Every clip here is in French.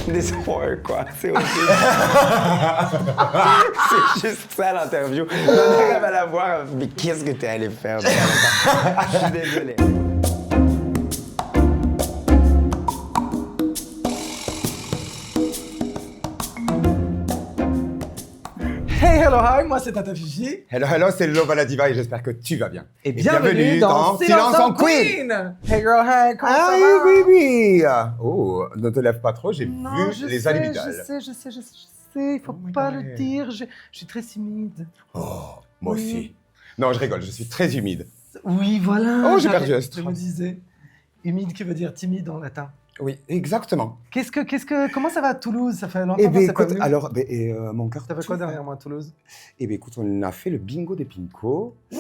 Des spoilers, quoi. C'est aussi... C'est juste ça, l'interview. On arrive à la voir, mais qu'est-ce que t'es allé faire? Je suis désolé. Hey, hello, hi, moi c'est Tata Fifi. Hello, hello, c'est Lova la Diva et j'espère que tu vas bien. Et bienvenue dans Silence en Queen. Hey girl, hey, comment ça va? Hi, baby! Oh, ne te lève pas trop, j'ai vu les amygdales. Je sais, il faut pas le dire, je suis très timide. Oh, moi aussi. Non, je rigole, je suis très humide. Oui, voilà. Oh, j'ai perdu un Je me disais, humide qui veut dire timide en latin. Oui, exactement. Comment ça va à Toulouse? Ça fait longtemps Eh qu'on bien, s'est pas écoute, vu. alors, mon cœur... T'as fait quoi derrière moi à Toulouse? Eh bien, écoute, on a fait le bingo des Pinko. Ça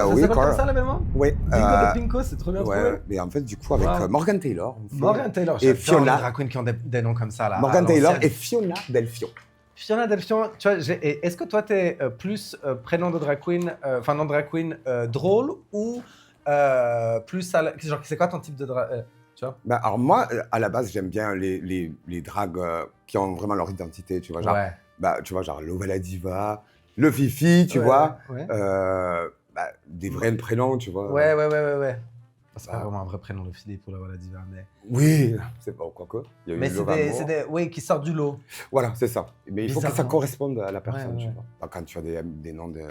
oui, s'appelle comme ça l'événement? Oui. Bingo de Pinko, c'est trop bien trouvé. Ouais, mais en fait, du coup, avec Morgan Taylor. Morgan Taylor, et Fiona. Les drag queens qui ont des noms comme ça là. Morgan Taylor et Fiona Delfion. Fiona Delfion, tu vois, est-ce que toi t'es plus prénom de drag queen, enfin nom de drag queen drôle ou plus genre c'est quoi ton type de drag tu vois? Bah, alors moi, à la base, j'aime bien les drags qui ont vraiment leur identité, tu vois, genre, Ouais. genre Lova la Diva, le Fifi, tu vois, Ouais. des vrais prénoms, tu vois. Ouais. C'est pas vraiment un vrai prénom le Philippe pour la diva, mais. Oui, c'est pas quoi que. Il y a eu Mais Lova c'est des oui qui sortent du lot. Voilà, c'est ça. Mais il faut que ça Bizarrement. corresponde à la personne, Ouais. tu vois. Bah, quand tu as des noms de,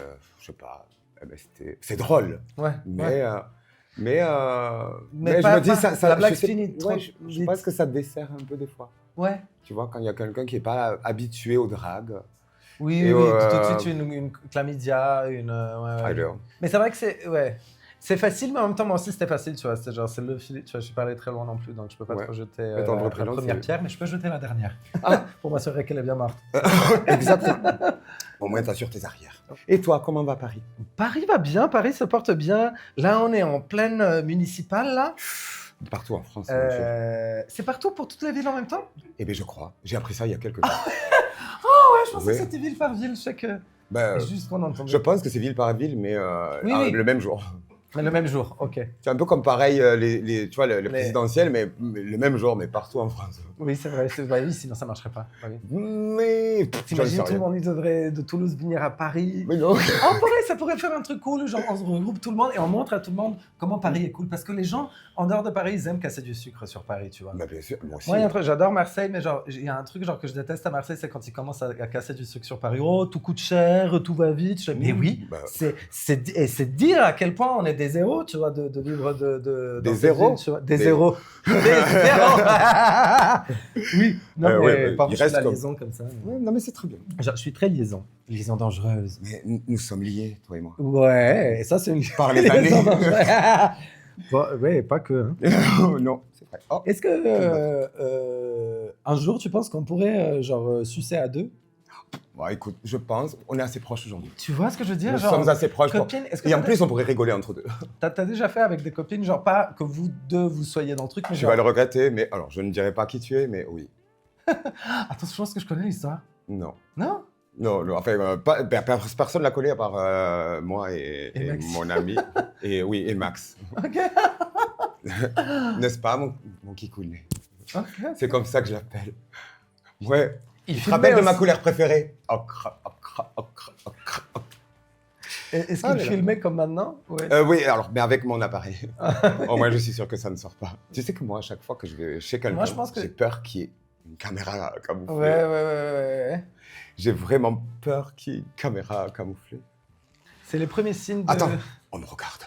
je sais pas, c'est drôle. Ouais. Mais pas- je me dis, pas- ça la blague je sais- finit trop ouais, je pense que ça dessert un peu des fois. Ouais. Tu vois, quand il y a quelqu'un qui n'est pas habitué au drag. Oui, Et, tout de suite une chlamydia, ouais. Alors, Mais c'est vrai que c'est facile, mais en même temps, moi aussi, c'était facile, tu vois. C'est genre, c'est le Philippe, tu vois, je suis pas allé très loin non plus, donc je peux pas Ouais. trop jeter Mais ton vrai la prénom, première c'est- pierre, mais je peux jeter la dernière. Ah. Pour m'assurer qu'elle est bien morte. exactement. Au moins, t'assures tes arrières. Et toi, comment va Paris? Paris va bien, Paris se porte bien. Là, on est en pleine municipale, là. Partout en France. bien sûr. C'est partout pour toutes les villes en même temps? Eh bien, je crois. J'ai appris ça il y a quelques jours. Ouais, je pensais Oui. que c'était ville par ville, je sais que... Ben, Juste qu'on entend. je pense que c'est ville par ville, mais Oui. le même jour. Mais le même jour, ok. C'est un peu comme pareil, tu vois, les Les- présidentielles, mais le même jour, mais partout en France. Oui, c'est vrai, oui, sinon ça marcherait pas. Bah oui. Mais... j'en sais T'imagines tout le rien. monde, il devrait de Toulouse venir à Paris. Mais non. En vrai, ça pourrait faire un truc cool, genre on se regroupe tout le monde et on montre à tout le monde comment Paris est cool. Parce que les gens, en dehors de Paris, ils aiment casser du sucre sur Paris, tu vois. Bah, bien sûr, moi aussi. Moi, il y a un truc, j'adore Marseille, mais genre, il y a un truc genre que je déteste à Marseille, c'est quand ils commencent à casser du sucre sur Paris. Oh, tout coûte cher, tout va vite. Mais oui, Bah, c'est dire à quel point on est des zéros, tu vois, de vivre Des dans cette zéros ville, tu vois. Des Des- zéros. Des zéros. Oui, non, mais ouais, pas il pour reste la comme- liaison comme ça. Ouais, non, mais c'est très bien. Genre, je suis très liaison dangereuse. Mais nous sommes liés, toi et moi. Ouais, et ça c'est une Par les années. liaison dangereuse. Bon, ouais, pas que. Hein. Non, c'est vrai. Oh. Est-ce que un jour tu penses qu'on pourrait sucer à deux? Bon, écoute, je pense, on est assez proches aujourd'hui. Tu vois ce que je veux dire? Nous Genre, sommes assez proches. copine, est-ce que Et en plus, on pourrait rigoler entre deux. t'as déjà fait avec des copines, genre pas que vous deux vous soyez dans le truc, mais Je genre... vais le regretter, mais alors, je ne dirai pas qui tu es, mais oui. Attends, je pense que je connais l'histoire. Non. Non? Non, enfin, personne ne l'a collé à part moi et Max. mon ami. Et oui, et Max. Ok. N'est-ce pas, mon kikouné? Ok. C'est comme ça que je l'appelle. Ouais. Il Tu te filmait rappelles de ma aussi. couleur préférée? Ocre, ocre, ocre, ocre, ocre. Est-ce Ah, qu'il mais là. filmait comme maintenant? Ouais. Oui, alors, mais avec mon appareil. Au moins, je suis sûr que ça ne sort pas. Tu sais que moi, à chaque fois que je vais chez quelqu'un, Moi, je pense que- j'ai peur qu'il y ait une caméra camouflée. Ouais. J'ai vraiment peur qu'il y ait une caméra camouflée. C'est les premiers signes de... Attends, on me regarde.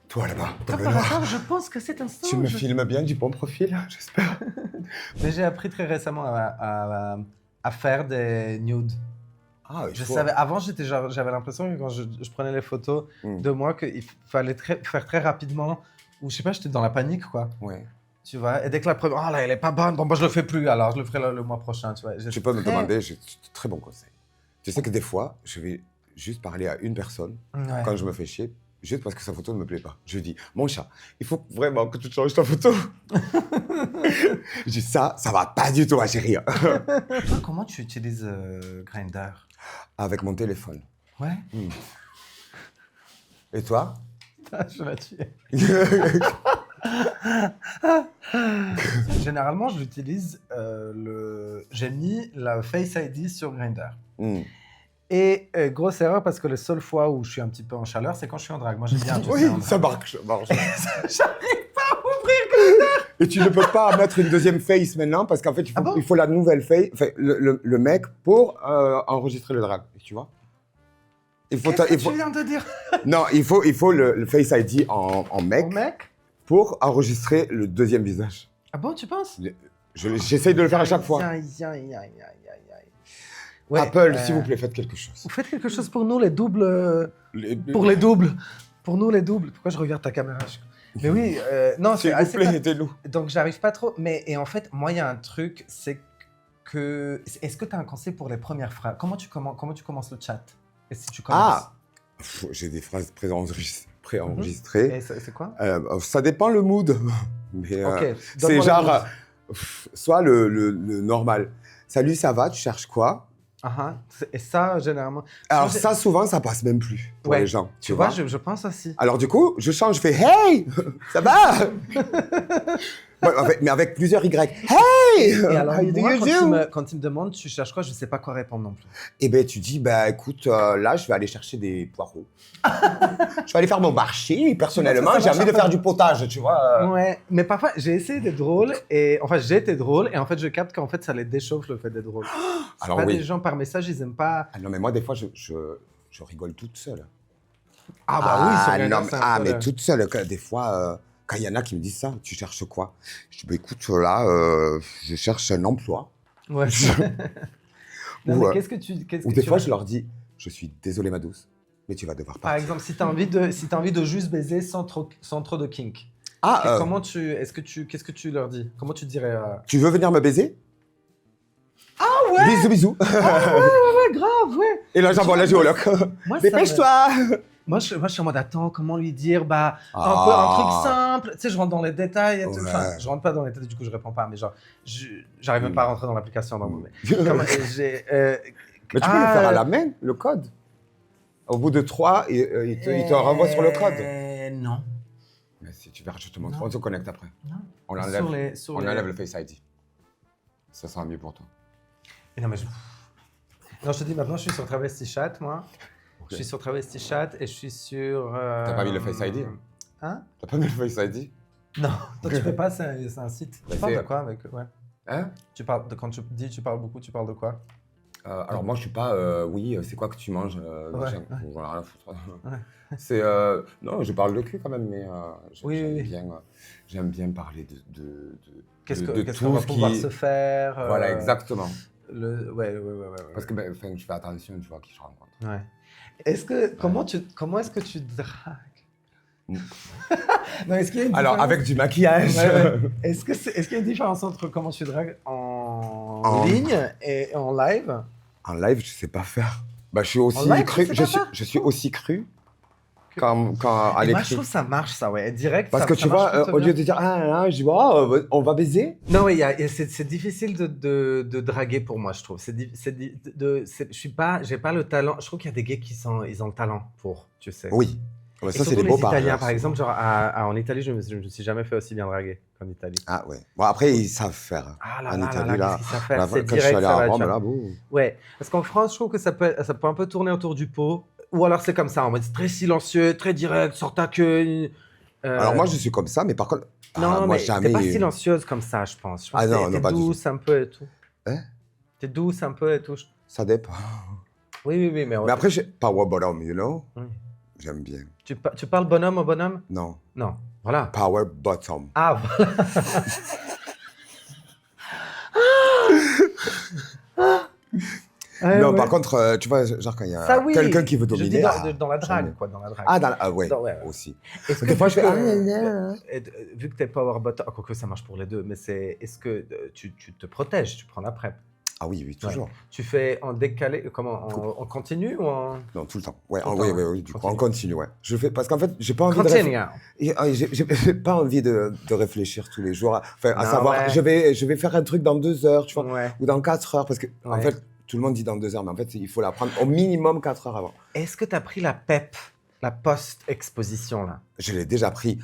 Toi là-bas, dans Ah, le par noir. hasard, je pense que c'est un son. Tu me filmes bien du bon profil, j'espère. Mais j'ai appris très récemment à faire des nudes. Ah, il Je faut- savais, avant, j'avais l'impression que quand je prenais les photos Mm. de moi, qu'il fallait faire très rapidement, ou je sais pas, j'étais dans la panique, quoi. Ouais. Tu vois, et dès que la première, oh là, elle est pas bonne, bon, bah, je le fais plus, alors je le ferai le mois prochain, tu vois. Tu peux me demander, j'ai de très bons conseils. Tu sais que des fois, je vais juste parler à une personne Ouais. quand je me fais chier, juste parce que sa photo ne me plaît pas. Je dis, mon chat, il faut vraiment que tu changes ta photo. Je dis, ça va pas du tout, ma chérie. Toi, comment tu utilises Grindr? Avec mon téléphone. Ouais. Et toi? Je vais la tuer. Généralement, j'utilise j'ai mis la Face ID sur Grindr. Hmm. Et grosse erreur parce que les seules fois où je suis un petit peu en chaleur, c'est quand je suis en drague. Moi, j'aime bien. tu sais, Oui, en ça drague. marche. Ça marche. J'arrive pas à ouvrir. Et tu ne peux pas mettre une deuxième face maintenant parce qu'en fait, Ah bon il faut la nouvelle face, enfin, le mec pour enregistrer le drag, tu vois. Il faut, Qu'est-ce que il faut- tu viens de dire Non, il faut le Face ID en mec au mec? pour enregistrer le deuxième visage. Ah bon, tu penses? J'essaye de le faire à chaque fois. Aïe, aïe, aïe, aïe, aïe, aïe. Ouais, Apple, s'il vous plaît, faites quelque chose. Vous faites quelque chose pour nous, les doubles. Les- Pour les doubles. Pour nous, les doubles. Pourquoi je regarde ta caméra? Mais oui, non, c'est S'il vous assez. plaît, aidez-nous. Donc, j'arrive pas trop. Et en fait, moi, il y a un truc, c'est que. Est-ce que tu as un conseil pour les premières phrases? Comment tu commences le chat? Et si tu commences? Ah, j'ai des phrases préenregistrées. Et c'est quoi? Ça dépend le mood. Mais, Ok. c'est donne-moi genre, le mood. soit le normal. Salut, ça va, tu cherches quoi? Et ça, généralement. Alors Sinon, ça, souvent, ça passe même plus pour Ouais. les gens. tu vois, je pense aussi. Alors du coup, je change, je fais « Hey, ça va ?» Ouais, mais avec plusieurs Y. « Hey, Et alors, how do moi, you quand do? quand il me demande tu cherches quoi, je sais pas quoi répondre non plus. Eh bien, tu dis, bah écoute, là, je vais aller chercher des poireaux. Je vais aller faire mon marché. Et personnellement, Ça j'ai marche envie de un faire peu. du potage, tu vois. Ouais, mais parfois, j'ai essayé d'être drôle, et enfin, j'ai été drôle, et en fait, je capte qu'en fait, ça les déchauffe le fait d'être drôle. C'est Alors pas oui. des gens par message, ils aiment pas. Ah non, mais moi, des fois, je rigole toute seule. Ah bah oui, sur Grindr, non, c'est un peu mais le- toute seule. Des fois, quand il y en a qui me disent ça, tu cherches quoi? Je dis, bah écoute, là, je cherche un emploi. Ouais. Non, Ou, mais qu'est-ce que Ou des fois, je leur dis, je suis désolé, ma douce, mais tu vas devoir Par partir. exemple, si t'as envie de juste baiser sans trop de kink, Ah, qu'est-ce que tu leur dis? Comment tu dirais tu veux venir me baiser? Ah ouais. Bisous, bisous. Ouais, grave, ouais. Et là, j'envoie la géologue. Moi, ça Dépêche-toi. Moi, je suis en mode, attends, comment lui dire? Bah, un Ah. truc simple. Tu sais, je rentre dans les détails et tout. Ouais. Enfin, je rentre pas dans les détails, du coup, je réponds pas. Mais genre, j'arrive même pas à rentrer dans l'application. Mais Mais tu peux le faire à la main, le code. Au bout de 3, il te renvoie sur le code. Non. Mais si tu verras, je te montre. Non. On se connecte après. Non. On l'enlève. Sur On les- enlève le Face ID. Ça sera mieux pour toi. Mais non, mais non, je te dis, maintenant, je suis sur Travesti Chat, moi. Ok. Je suis sur Travesti Chat et je suis sur... T'as pas mis le Face ID, Hein? T'as pas mis le Face ID? Non, toi, tu fais pas, c'est un site. Bah, Tu parles c'est- de quoi avec... Ouais. Hein? Quand tu dis tu parles beaucoup, tu parles de quoi? Alors moi, je suis pas... oui, c'est quoi que tu manges machin. ouais. J'en ai rien à foutre. Ouais. C'est... non, je parle de cul quand même, mais Oui. j'aime bien parler de Qu'est-ce de qu'on tout va ce pouvoir qui- se faire? Voilà, exactement. Ouais. Parce que ben, enfin, je fais attention, tu vois, qui je rencontre. Ouais. Comment est-ce que tu dragues? Mm. Non, est-ce qu'il y a une Alors, différence? avec du maquillage. Ouais. Est-ce qu'il y a une différence entre comment tu dragues en ligne et en live? En live, je sais pas faire. Bah, je suis aussi live, cru. tu sais pas faire Je suis aussi cru quand à Et moi, je l'écrit. trouve que ça marche, ça, ouais. Direct, Parce ça- que ça tu marche vois, plutôt au bien. lieu de dire je dis on va baiser. Non, oui, c'est difficile de draguer pour moi, je trouve. J'ai pas le talent. Je trouve qu'il y a des gays ils ont le talent pour, tu sais. Oui. Ouais, Et ça, c'est surtout les beaux les Italiens, pareils, par souvent. exemple, genre en Italie, je me suis jamais fait aussi bien draguer qu'en Italie. Ah ouais. Bon, après, ils savent faire. Ah là En là Italie, là, là, qu'est-ce qu'ils savent faire? Là, C'est quand je suis direct, allé ça va à être Rome, genre- là, bon. Ouais, parce qu'en France, je trouve que ça peut un peu tourner autour du pot. Ou alors c'est comme ça, en mode très silencieux, très direct, sors ta queue. Alors moi, je suis comme ça, mais par contre, Non, moi, mais jamais. t'es pas silencieuse comme ça, je pense. Je pense Ah que non, t'es non, pas du douce un peu et tout. Hein? T'es douce un peu et tout. Ça dépend. Oui, mais... Mais après, power bottom, you know? Oui. J'aime bien. Tu parles bonhomme au bonhomme? Non. Non, voilà. Power bottom. Ah, voilà. Non, par contre, tu vois, genre quand il y Ça, a oui. quelqu'un qui veut Je dis dominer. dans la drague, jamais. quoi, dans la drague. Ouais, Ouais. aussi. Est-ce que Des fois, je fais. vu que t'es power bottom, quoique ça marche pour les deux, mais est-ce que tu te protèges, tu prends la PrEP? Ah oui, toujours. Tu fais en décalé, comment, en continu ou en... Non, tout le temps. Ouais, Tout le oui, temps, oui, du coup, on continue, ouais. Je fais parce qu'en fait, j'ai pas envie Continue. j'ai pas envie de réfléchir tous les jours. Enfin, à Non, savoir, ouais. je vais faire un truc dans 2 heures, tu vois, Ouais. ou dans 4 heures, parce que en Ouais. fait, tout le monde dit dans 2 heures, mais en fait, il faut la prendre au minimum 4 heures avant. Est-ce que tu as pris la PEP, La post-exposition, là. Je l'ai déjà pris.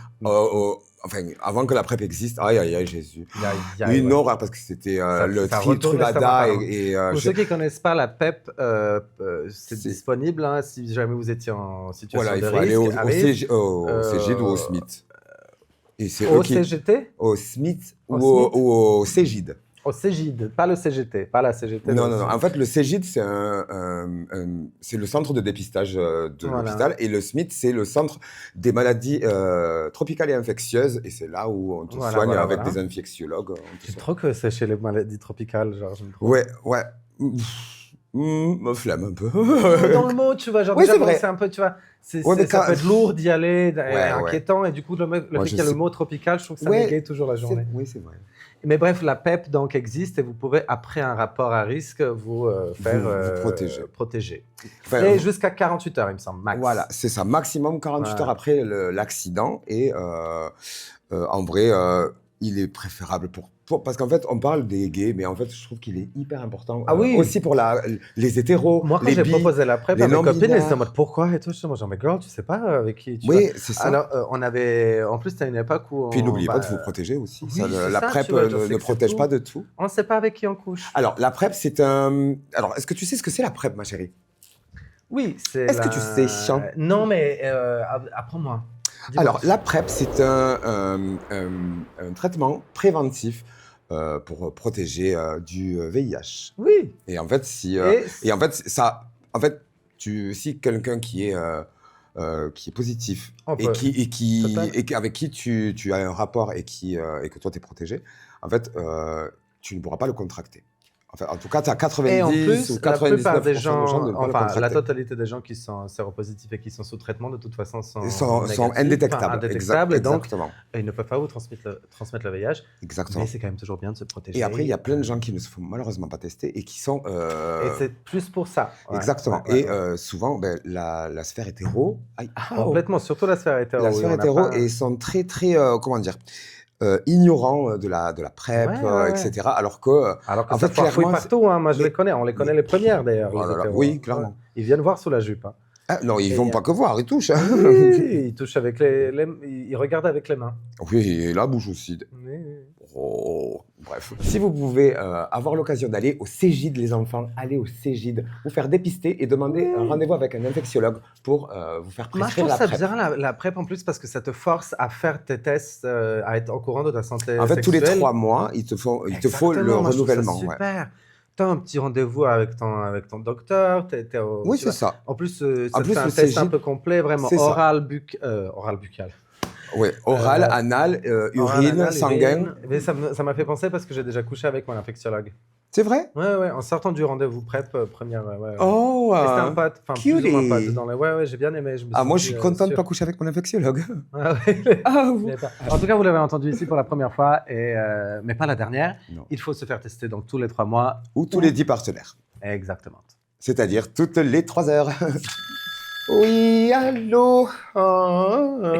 Enfin, avant que la PrEP existe. Aïe, aïe, aïe, Jésus. Une Ouais. horreur parce que c'était le ça retourne Truvada l'estomac, et Pour ceux qui ne connaissent pas la PEP, c'est C'est- disponible hein, si jamais vous étiez en situation voilà, il de faut risque. aller au Arrive, Cégide ou au SMIT. Et c'est au eux qui... CGT, Au SMIT Au ou SMIT ou au Cégide. au CGID, pas le CGT, pas la CGT. Non, le non, non. En fait, le Cégide, c'est c'est le centre de dépistage de Voilà. l'hôpital. Et le SMIT, c'est le centre des maladies tropicales et infectieuses. Et c'est là où on te Voilà, soigne voilà, avec voilà. des infectiologues. Je trouve que c'est chez les maladies tropicales, genre, j'aime trop. Ouais, ouais. Me flemme un peu. Dans le mot, tu vois, genre, Oui, déjà, c'est vrai. c'est un peu, tu vois, Ouais, mais ça quand- peut être lourd d'y aller, Ouais. inquiétant, et du coup, le Moi, fait qu'il je y ait le sais- mot tropical, je trouve que ça Ouais, m'égaye toujours la journée. Oui, c'est vrai. Mais bref, la PEP donc existe et vous pouvez, après un rapport à risque, vous faire Vous protéger. protéger. Enfin, Et jusqu'à 48 heures, il me semble, max. voilà, c'est ça, maximum 48 Ouais. heures après l'accident. Et en vrai, il est préférable parce qu'en fait, on parle des gays, mais en fait, je trouve qu'il est hyper important Ah oui. aussi pour les hétéros, Moi, quand les j'ai bi. proposé la PrEP les à mes copines, elles non-binaires. étaient en mode pourquoi et tout. Je suis en mode, genre, mais girl, tu sais pas avec qui tu Oui, c'est vas. ça. Alors, on avait. En plus, c'était une époque où. Puis n'oubliez bah, pas de vous protéger aussi. oui, Ça, c'est la ça, PrEP tu vois, je sais ne que c'est protège tout. pas de tout. On ne sait pas avec qui on couche. Alors, la PrEP, c'est un. Alors, est-ce que tu sais ce que c'est la PrEP, ma chérie? Oui, c'est. Est-ce que tu sais, Jean? Non, mais apprends-moi. Dis-moi. Alors, la PrEP, c'est un traitement préventif pour protéger du VIH. Oui. Et en fait, Et en fait, si quelqu'un qui est positif On et peut. Total. avec qui tu as un rapport et que toi, tu es protégé, en fait, tu ne pourras pas le contracter. Enfin, en tout cas, tu as 90 Et en plus, ou la plupart 99% des de gens gens, ne vont pas le enfin, la contracter. totalité des gens qui sont séropositifs et qui sont sous traitement, de toute façon, sont Sont négatifs, indétectables. enfin, indétectables, et donc, Exactement. ils ne peuvent pas vous transmettre le VIH. Exactement. Mais c'est quand même toujours bien de se protéger. Et après, il y a plein de gens qui ne se font malheureusement pas tester et qui sont... Et c'est plus pour ça. Ouais, exactement. ouais, ouais, Et ouais. souvent, ben, la sphère hétéro... Aïe, Complètement, surtout la sphère hétéro. la oui, sphère on a hétéro, pas- et sont très, très, comment dire, ignorants de la PrEP, Ouais, ouais, ouais. etc. Alors que... Alors que en ça fait, farfouille clairement, partout, hein. Moi je mais- les connais, on les connaît les premières d'ailleurs. Oh les là là, hétéros. oui, clairement. Ils viennent voir sous la jupe. Hein. Ah, non, ils Et vont y a- pas que voir, ils touchent. hein. Oui, ils touchent avec ils regardent avec les mains. Oui, et la bouche aussi. Oui, oui. Oh, bref. Si vous pouvez avoir l'occasion d'aller au Cégide, les enfants, allez au Cégide, vous faire dépister et demander un rendez-vous avec un infectiologue pour vous faire Moi, je prescrire trouve la ça PrEP. bien la PrEP en plus parce que ça te force à faire tes tests, à être au courant de ta santé En fait, tous les sexuelle. 3 mois, il te faut le Exactement, moi, je trouve ça renouvellement. Ouais. super. Tu as un petit rendez-vous avec ton docteur. Oui, tu c'est vois. ça. En plus, En ça te plus, fait un le test un Cégide, peu complet, vraiment c'est ça. oral buccal. Ouais, oral, anal, Oral, urine, anal, sanguin. urine. Mais ça m'a fait penser parce que j'ai déjà couché avec mon infectiologue. C'est vrai? Ouais, en sortant du rendez-vous PrEP, première. Ouais. Oh, Et c'était un pote, enfin plus ou moins cutie. pote. Ouais, j'ai bien aimé. moi, je suis content de sûr. pas coucher avec mon infectiologue. Ah ouais. Ah, Je l'avais pas. En tout cas, vous l'avez entendu ici pour la première fois, mais pas la dernière. Non. Il faut se faire tester donc tous les 3 mois. Ou tous les 10 partenaires. Exactement. C'est-à-dire toutes les 3 heures. Oui, allô.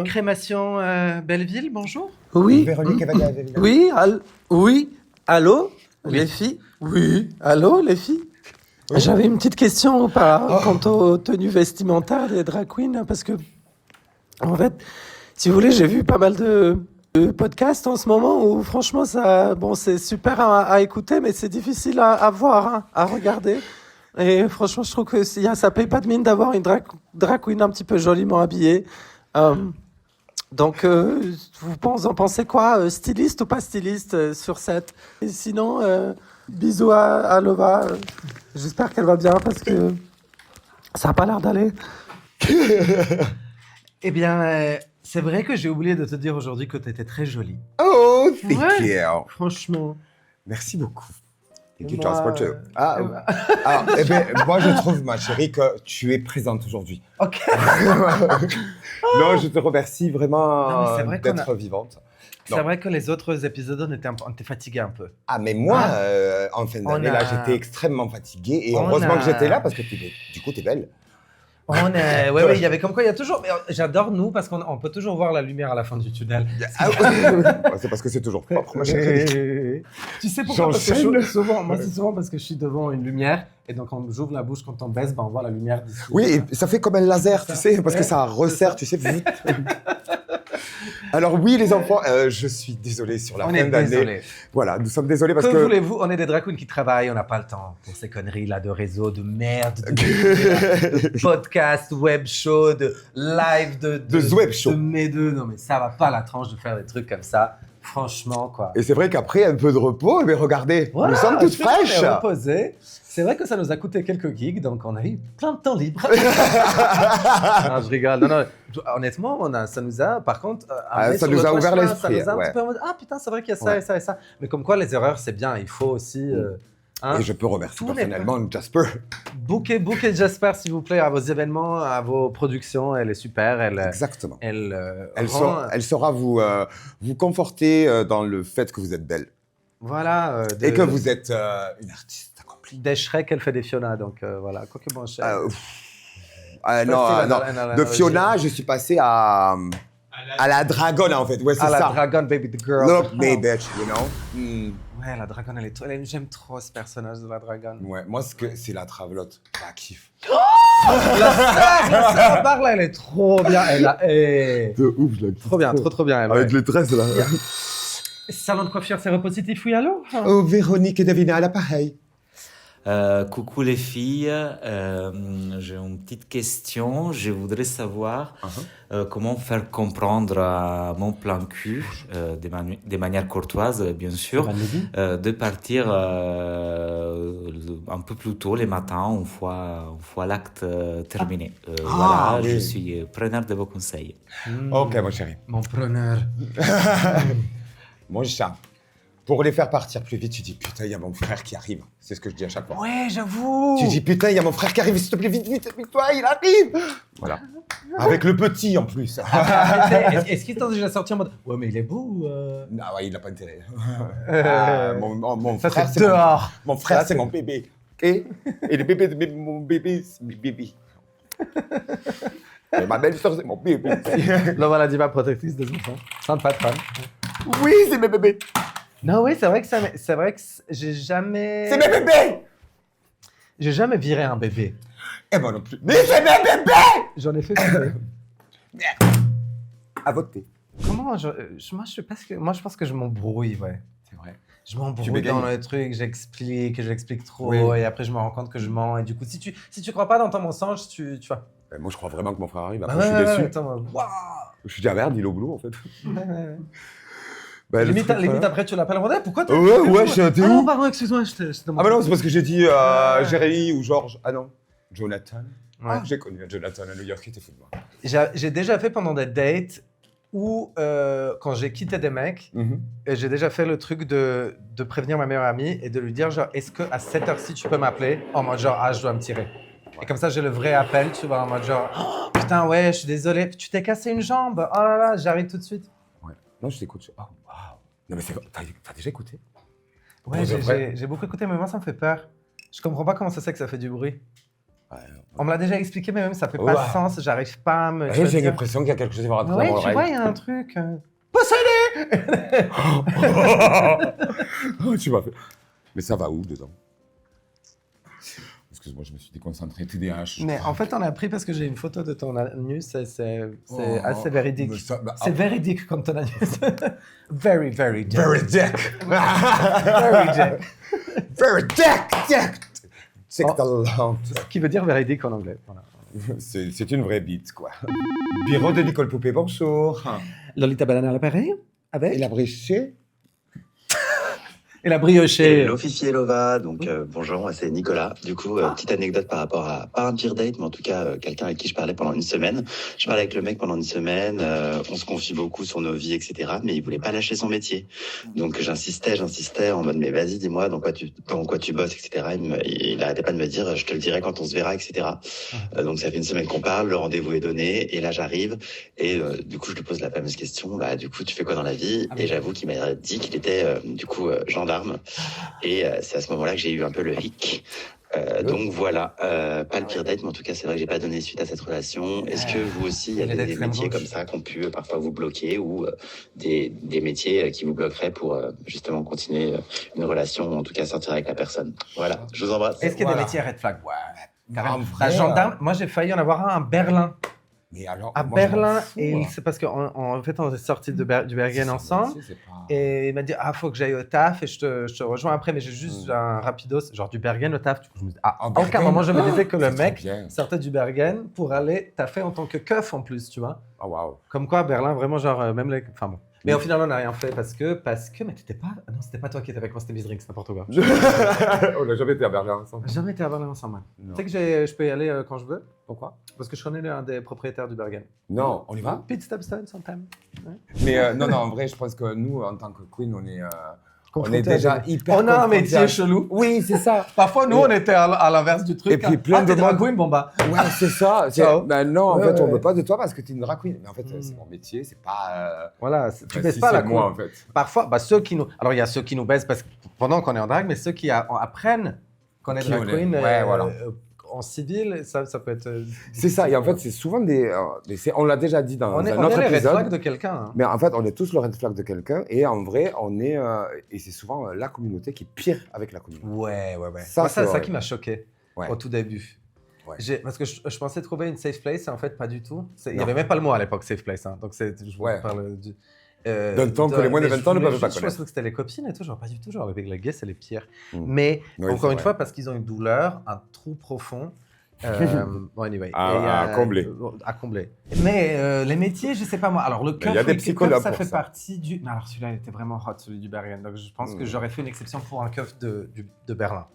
Crémation Belleville, bonjour. Oui, Véronique Cavalier, évidemment. oui, allô, les filles? Oui, allô, les filles? J'avais une petite question quant aux tenues vestimentaires des drag queens, parce que, en fait, si vous voulez, j'ai vu pas mal de podcasts en ce moment où, franchement, c'est super à écouter, mais c'est difficile à voir, hein, à regarder. Et franchement, je trouve que ça paye pas de mine d'avoir une drag queen un petit peu joliment habillée. Donc, vous en pensez quoi? Styliste ou pas styliste sur set? Et sinon, bisous à Lova. J'espère qu'elle va bien parce que ça n'a pas l'air d'aller. Eh bien, c'est vrai que j'ai oublié de te dire aujourd'hui que tu étais très jolie. Oh, thank Ouais. you. Franchement. Merci beaucoup. Thank you, Moi, Charles Porter. Moi, je trouve, ma chérie, que tu es présente aujourd'hui. Ok. Non, je te remercie vraiment Non, mais c'est vrai qu'on d'être vivante. C'est Non. vrai que les autres épisodes, on était fatigués un peu. Ah, mais moi, Ah. en fin On d'année, a- là, j'étais extrêmement fatiguée. Et On heureusement a- que j'étais là parce que du coup, t'es belle. Ouais, il y avait comme quoi, il y a toujours. Mais j'adore nous parce qu'on peut toujours voir la lumière à la fin du tunnel. C'est parce que c'est toujours propre, ma chérie. Tu sais pourquoi? Parce que J'enchaîne. moi, c'est souvent parce que je suis devant une lumière et donc quand j'ouvre la bouche, quand on baisse, on voit la lumière d'ici. Oui, et ça fait comme un laser, tu sais, parce que ça resserre, tu sais. Alors oui, les enfants, je suis désolé sur la On fin est d'année. désolé. Voilà, nous sommes désolés parce Que que... voulez-vous? On est des drag queens qui travaillent, on n'a pas le temps pour ces conneries là de réseau, de merde, de podcast, web show, de live, De web show. de mes deux. Non mais ça va pas la tranche de faire des trucs comme ça. Franchement quoi. Et c'est vrai qu'après un peu de repos, mais regardez, Voilà, nous sommes toutes c'est vrai, on est fraîches. reposés. C'est vrai que ça nous a coûté quelques gigs, donc on a eu plein de temps libre. Non, je rigole. Non, honnêtement, ça nous a, par contre, amené ça sur nous le a droit ouvert chemin. l'esprit, Ça nous a un ouais. petit peu en mode, ah putain, c'est vrai qu'il y a ça Ouais. et ça et ça. Mais comme quoi, les erreurs, c'est bien. Il faut aussi. Hein, Et je peux remercier Tout n'est personnellement Jasper. Bookez Jasper, s'il vous plaît, à vos événements, à vos productions. Elle est super. Exactement. Elle Elle saura vous conforter dans le fait que vous êtes belle. Voilà. Et que vous êtes une artiste accomplie. Des Shrek, elle fait des Fiona. Donc voilà. Quoique bon, Shrek. Non. De Fiona, je suis passé à la dragonne, en fait. Ouais, c'est Ah, la ça. Dragon, baby, the girl. Look me, bitch, you know. Ouais, la Dragon, j'aime trop ce personnage de la Dragon. Ouais, moi, c'est la travelote. La kiffe. La sœur Darla, elle est trop bien. De ouf, je la kiffe. Trop bien, trop bien. Elle, Avec les tresses, là. Salon de coiffure, c'est repositif, oui, allô? Oh, Véronique et Davina à l'appareil. Coucou les filles, j'ai une petite question. Je voudrais savoir comment faire comprendre à mon plan cul, de manière courtoise bien sûr, de partir un peu plus tôt les matins, une fois l'acte terminé. Voilà, oui. je suis preneur de vos conseils. Ok, mon chéri. Mon preneur. Mon chat. Pour les faire partir plus vite, tu dis putain, il y a mon frère qui arrive. C'est ce que je dis à chaque fois. Ouais, j'avoue. Tu dis putain, il y a mon frère qui arrive, s'il te plaît, vite, toi, il arrive. Voilà. Avec le petit en plus. Est-ce qu'il t'a déjà sorti en mode ouais, mais il est beau Non, ouais, il n'a pas intérêt. Mon Ça, frère, c'est dehors. Mon frère, Ça, c'est mon bébé. Et le bébé de mon bébé, c'est mon bébé. Et ma belle-sœur, c'est mon bébé. Là, voilà, diva protectrice des enfants. Sainte patronne. Oui, c'est mes bébés. Non, oui, c'est vrai que j'ai jamais. C'est mes bébés. J'ai jamais viré un bébé. Et moi non plus. Mais c'est mes bébés. J'en ai fait bébé. À voter. Comment moi, je pense que je m'embrouille, ouais. C'est vrai. Je m'embrouille bégayes. dans le truc, j'explique trop, Oui. et après je me rends compte que je mens. Et du coup, si tu crois pas dans ton mensonge, tu vois. Moi, je crois vraiment que mon frère arrive. Bah Après, je suis déçu. attends, waouh. Je me suis dit, ah merde, il est au boulot, en fait. Bah, le Limite, truc, limite après, tu l'appelles en mode, pourquoi t'es Ouais, t'es Ah non, où? pardon, excuse-moi, je te demande. Ah bah non, c'est parce que j'ai dit Jérémy ou Georges. Ah non, Jonathan. Ouais. Ah, j'ai connu un Jonathan à New York qui était fou de moi. J'ai déjà fait pendant des dates où, quand j'ai quitté des mecs, et j'ai déjà fait le truc de prévenir ma meilleure amie et de lui dire, genre, est-ce qu'à cette heure-ci, tu peux m'appeler? En mode, genre, ah, je dois me tirer. Et comme ça, j'ai le vrai appel, tu vois, en mode, genre, oh, putain, ouais, je suis désolé, tu t'es cassé une jambe. Oh là là, j'arrive tout de suite. Ouais. Non, je t'écoute. Oh, waouh. Non, mais t'as déjà écouté? Ouais, Pour de vrai. j'ai beaucoup écouté, mais moi, ça me fait peur. Je comprends pas comment ça se fait que ça fait du bruit. Ouais. On me l'a déjà expliqué, mais même ça fait pas Ouais. sens, j'arrive pas à me. Ouais, tu vois, j'ai dire- l'impression qu'il y a quelque chose qui va rentrer Ouais, dans mon tu vois, il oreille. y a un truc. Possédé. Oh, tu m'as fait. Mais ça va où dedans? Excuse-moi, je me suis déconcentré. TDAH. Mais en fait, on a appris parce que j'ai une photo de ton anus, c'est Oh, assez véridique. mais ça- bah, C'est véridique comme ton anus. Very, very dick. Very dick. Very dick. Very dick. C'est Oh. talent. Ce qui veut dire véridique en anglais. Voilà. C'est une vraie bite, quoi. Bureau de Nicole Poupée, bonjour. Lolita Banana à l'appareil avec Et la brichée? et la briochée. Hello Fifi et Lova, donc bonjour, moi c'est Nicolas. Du coup, petite anecdote par rapport à, pas un peer date, mais en tout cas quelqu'un avec qui je parlais pendant une semaine. Je parlais avec le mec pendant une semaine, on se confie beaucoup sur nos vies, etc. Mais il voulait pas lâcher son métier. Donc j'insistais en mode mais vas-y dis-moi dans quoi tu bosses, etc. Il arrêtait pas de me dire je te le dirai quand on se verra, etc. Donc ça fait une semaine qu'on parle, le rendez-vous est donné, et là j'arrive, et du coup je lui pose la fameuse question, bah du coup tu fais quoi dans la vie? Et j'avoue qu'il m'a dit qu'il était du coup gendarme. Et c'est à ce moment-là que j'ai eu un peu le hic. Donc voilà, pas le pire date, mais en tout cas, c'est vrai que j'ai pas donné suite à cette relation. Est-ce que vous aussi, il y a Les dates des extrême métiers gauche. comme ça qui ont pu parfois vous bloquer ou des métiers qui vous bloqueraient pour justement continuer une relation ou en tout cas sortir avec la personne? Voilà, je vous embrasse. Est-ce qu'il y a des Voilà. métiers red flag? Ouais. Carrément. En vrai, La gendarme, moi j'ai failli en avoir un à Berlin. Mais alors, À moi, je m'en Berlin, fous, et hein. c'est parce qu'en fait, on est sortis du Bergen C'est ensemble. c'est pas- Et il m'a dit, ah, faut que j'aille au taf et je te rejoins après, mais j'ai juste un rapidos, genre du Bergen au taf. Du coup, je me dis, à aucun Bergen, moment je me disais que le c'est trop mec bien. sortait du Bergen pour aller taffer en tant que keuf en plus, tu vois. Ah, waouh. Comme quoi, Berlin, vraiment, genre, même les. Enfin bon. Mais Oui. au final, on n'a rien fait parce que, mais t'étais pas. Ah non, c'était pas toi qui étais avec moi, c'était Bizrix, n'importe quoi. On n'a jamais été à Berlin ensemble. J'ai jamais été à Berlin ensemble. Man. Non. Tu sais que je peux y aller quand je veux. Pourquoi? Parce que je connais l'un des propriétaires du Bergen. Non, on y va? Pete Stepstone, sometime. Mais non, en vrai, je pense que nous, en tant que queen, on est Confronté déjà à des- hyper. On a un confrontés métier à- chelou. Oui, c'est ça. Parfois, nous, Et- on était à l'inverse du truc. Et puis, plein t'es de drag monde- queen, bon bah. Ouais, c'est ça. Ciao. Ben non, en Ouais, fait, on ouais. veut pas de toi parce que tu es une drag queen. Mais en fait, Mm. c'est mon métier, c'est pas. Voilà, tu Enfin, baisses si, pas c'est la moi, cour. en fait. Parfois, bah, ceux qui nous. Alors, il y a ceux qui nous baissent parce que pendant qu'on est en drag, mais ceux qui apprennent qu'on est Qui drag on est. queen Ouais, voilà. en civil, ça peut être. C'est ça. Et en fait, c'est souvent des. On l'a déjà dit dans on est un on autre est les red épisode. flags de quelqu'un. Hein. Mais en fait, on est tous le red flag de quelqu'un. Et en vrai, on est. Et c'est souvent la communauté qui est pire avec la communauté. Ouais. Ça, Moi, c'est c'est ça vrai. qui m'a choqué Ouais. au tout début. Ouais. Parce que je pensais trouver une safe place, et en fait, pas du tout. Il n'y Non. avait même pas le mot à l'époque, safe place. Hein. Donc, je vous Ouais. parle du. D'un temps que les moins de mais 20 ans ne je peuvent voulais pas juste- Je connaître. pensais que c'était les copines et tout, genre pas du tout, genre avec les gays, c'est les pires. Mm. Mais Oui, encore c'est une vrai. fois, parce qu'ils ont une douleur, un trou profond. Bon, anyway. À combler. À combler. Mais les métiers, je sais pas moi. Alors, le il y a keuf, des oui, psychologues ça pour fait ça. partie du. Mais alors, celui-là, il était vraiment hot, celui du Bergen. Donc, je pense que j'aurais fait une exception pour un keuf de Berlin.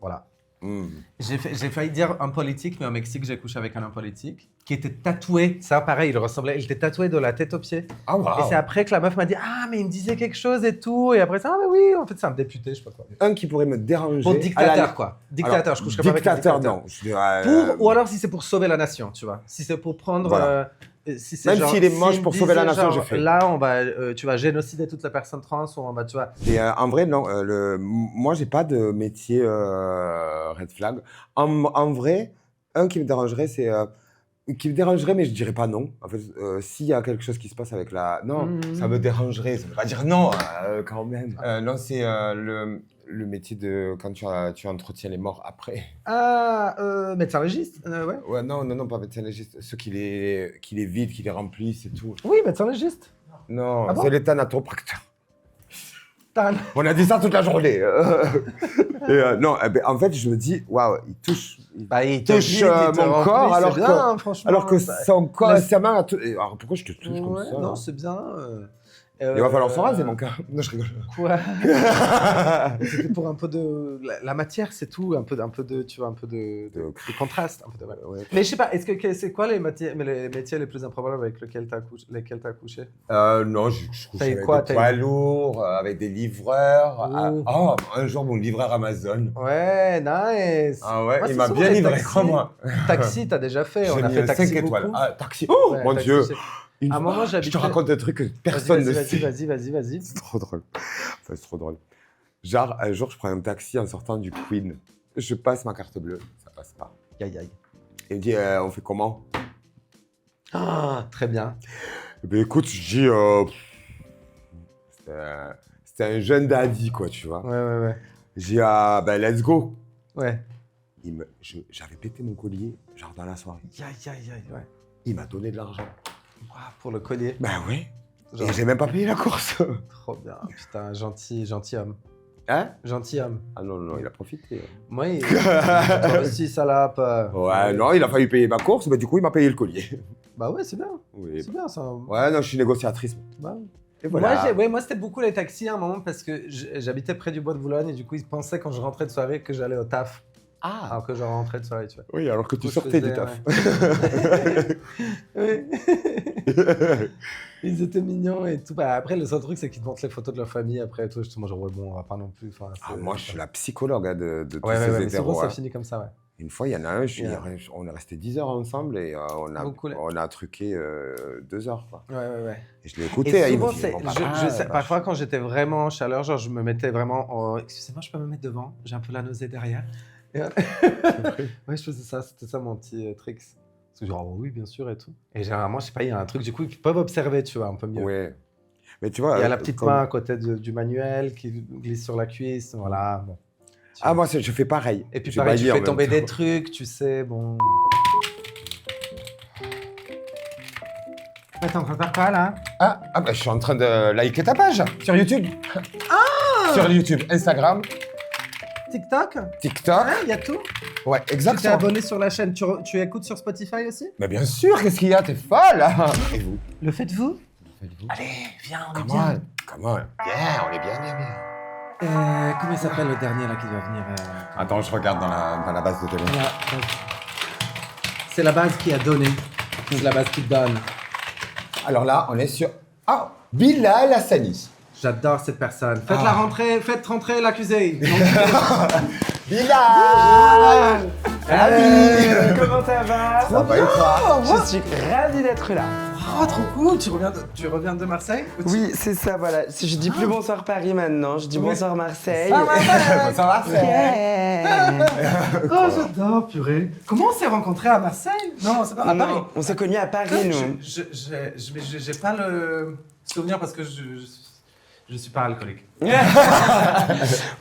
Voilà. Mm. J'ai failli dire un politique, mais au Mexique, j'ai couché avec un homme politique qui était tatoué. Ça, pareil, il était tatoué de la tête aux pieds. Ah, waouh. Et c'est après que la meuf m'a dit, ah, mais il me disait quelque chose et tout. Et après ça, ah, mais oui, en fait, c'est un député, je sais pas quoi. Un qui pourrait me déranger. Pour à la- dictateur, quoi. Dictateur, Alors, je coucherais pas avec un dictateur, dictateur. non. Je dirais, Ou alors si c'est pour sauver la nation, tu vois. Si c'est pour prendre. Voilà. Si c'est Même genre- s'il est moche s'il pour sauver la disait nation, genre, je fais. Là, tu vas génocider toute la personne trans, ou on va, tu vois. Et en vrai, non. Moi, j'ai pas de métier red flag. En vrai, un qui me dérangerait, c'est. Qui me dérangerait, mais je dirais pas non. En fait, s'il y a quelque chose qui se passe avec la. Non, ça me dérangerait. Ça veut pas dire non, quand même. Non, c'est le métier de. Quand tu entretiens les morts après. Ah, médecin légiste, ouais. Ouais, non, pas médecin légiste. Ceux qui les vident, qui les remplissent et tout. Oui, médecin légiste. Non, Ah bon c'est l'état naturopracteur. T'as un- On a dit ça toute la journée. Et, non, ben, en fait, je me dis, waouh, il touche. Bah, il te touche, vide, il te mon remplit, corps, c'est alors bien, que- hein, franchement, Alors que ça- son corps la- et sa main. Alors pourquoi je te touche comme Ouais, ça non, là c'est bien. Il va falloir se raser, mon cas. Non, je rigole. Quoi? C'était pour un peu de la matière, c'est tout, un peu de, tu vois, un peu de contraste, un peu de. Ouais. Mais je sais pas, c'est quoi les métiers les plus improbables avec lesquels t'as couché? Non, je couche T'as eu avec quoi, des t'as eu- poids lourds, avec des livreurs. Oh. Un jour, mon livreur Amazon. Ouais, nice. Ah ouais, Moi, il c'est m'a souvent bien les livré, taxis. crois-moi. Taxi, t'as déjà fait. On J'ai a mis fait un taxi 5 étoiles. beaucoup. Ah, taxi. Oh, Ouais, mon taxi, Dieu. c'est- Une À un fois- moment, je te j'habitais- raconte des trucs que personne ne sait. Vas-y. C'est trop drôle. Enfin, c'est trop drôle. Genre, un jour, je prends un taxi en sortant du Queen. Je passe ma carte bleue, ça passe pas. Aïe. Il me dit, on fait comment? Ah, très bien. Eh ben, écoute, je dis, c'était un jeune daddy, quoi, tu vois. Ouais. J'ai dit, ah, ben, let's go. Ouais. J'avais pété mon collier, genre dans la soirée. Aïe, ouais. Il m'a donné de l'argent. Ouah, pour le collier. Ben ouais. Genre, Et j'ai même pas payé la course. trop bien. Putain, gentil homme. Hein? Gentil homme. Ah non, il a profité. Moi, toi aussi, salope. Ouais, non, il a failli payer ma course, mais du coup, il m'a payé le collier. Bah ouais, c'est bien. Oui. C'est bien, ça. Ouais, non, je suis négociatrice. Bah. Et voilà. Moi, c'était beaucoup les taxis à un moment parce que j'habitais près du bois de Boulogne et du coup, ils pensaient quand je rentrais de soirée que j'allais au taf. Ah. Alors que je rentrais de soirée, tu vois. Oui, alors que tu Du coup, je sortais du faisais, taf. ouais. Ils étaient mignons et tout. Bah, après, le seul truc, c'est qu'ils te montrent les photos de leur famille après et tout. Moi, genre, ouais, bon, on va pas non plus. Enfin, Moi, je suis la psychologue de tous Ouais, ces mais souvent, hétéros. ça hein. finit comme ça, ouais. Une fois, il y en a un, Yeah. on est resté 10 heures ensemble et Beaucoup, là. on a truqué 2 heures. Quoi. Ouais. Et je l'ai Et écouté. hein, il souvent, me dit, c'est- bon, je sais, parfois, quand j'étais vraiment en chaleur, genre, je me mettais vraiment. Excusez-moi, je peux me mettre devant. J'ai un peu la nausée derrière. Ouais, je faisais ça, c'était ça mon petit trick. Parce que genre, oui, bien sûr et tout. Et généralement, je sais pas, il y a un truc, du coup, ils peuvent observer, tu vois, un peu mieux. Ouais. Mais tu vois, Il y a la petite main à côté du manuel qui glisse sur la cuisse, voilà. Bon. Ah, moi, je fais pareil. Et puis Je pareil, tu balaye en fais même tomber temps. des trucs, tu sais, bon. T'es en train de faire quoi, là? Ah, bah, je suis en train de liker ta page sur YouTube. Ah! Sur YouTube, Instagram, TikTok? TikTok. Ouais, il y a tout. Ouais, Tu t'es exactement. abonné sur la chaîne, tu écoutes sur Spotify aussi? Mais bien sûr, qu'est-ce qu'il y a? T'es folle. Et vous? Le faites-vous? Faites-vous? Allez, viens, on est Come bien. on, come on. Bien, on est bien, bien, bien. Comment il s'appelle le dernier, là, qui doit venir? Attends, je regarde dans la base de télé. C'est la base qui a donné. C'est la base qui donne. Alors là, on est sur... Ah, Bilal Hassani. J'adore cette personne. Faites rentrer l'accusé. Bilal! Comment ça va? Ça va et toi? Je suis ravi d'être là. Oh, trop cool. Tu reviens de Marseille? Oui, c'est ça, voilà. Si je dis plus bonsoir Paris maintenant, je dis bonsoir Marseille. Ça va faire? Oh, j'adore, purée. Comment on s'est rencontrés à Marseille? Non, c'est pas à Paris. Non, on s'est connus à Paris, nous. J'ai pas le souvenir parce que je suis pas alcoolique.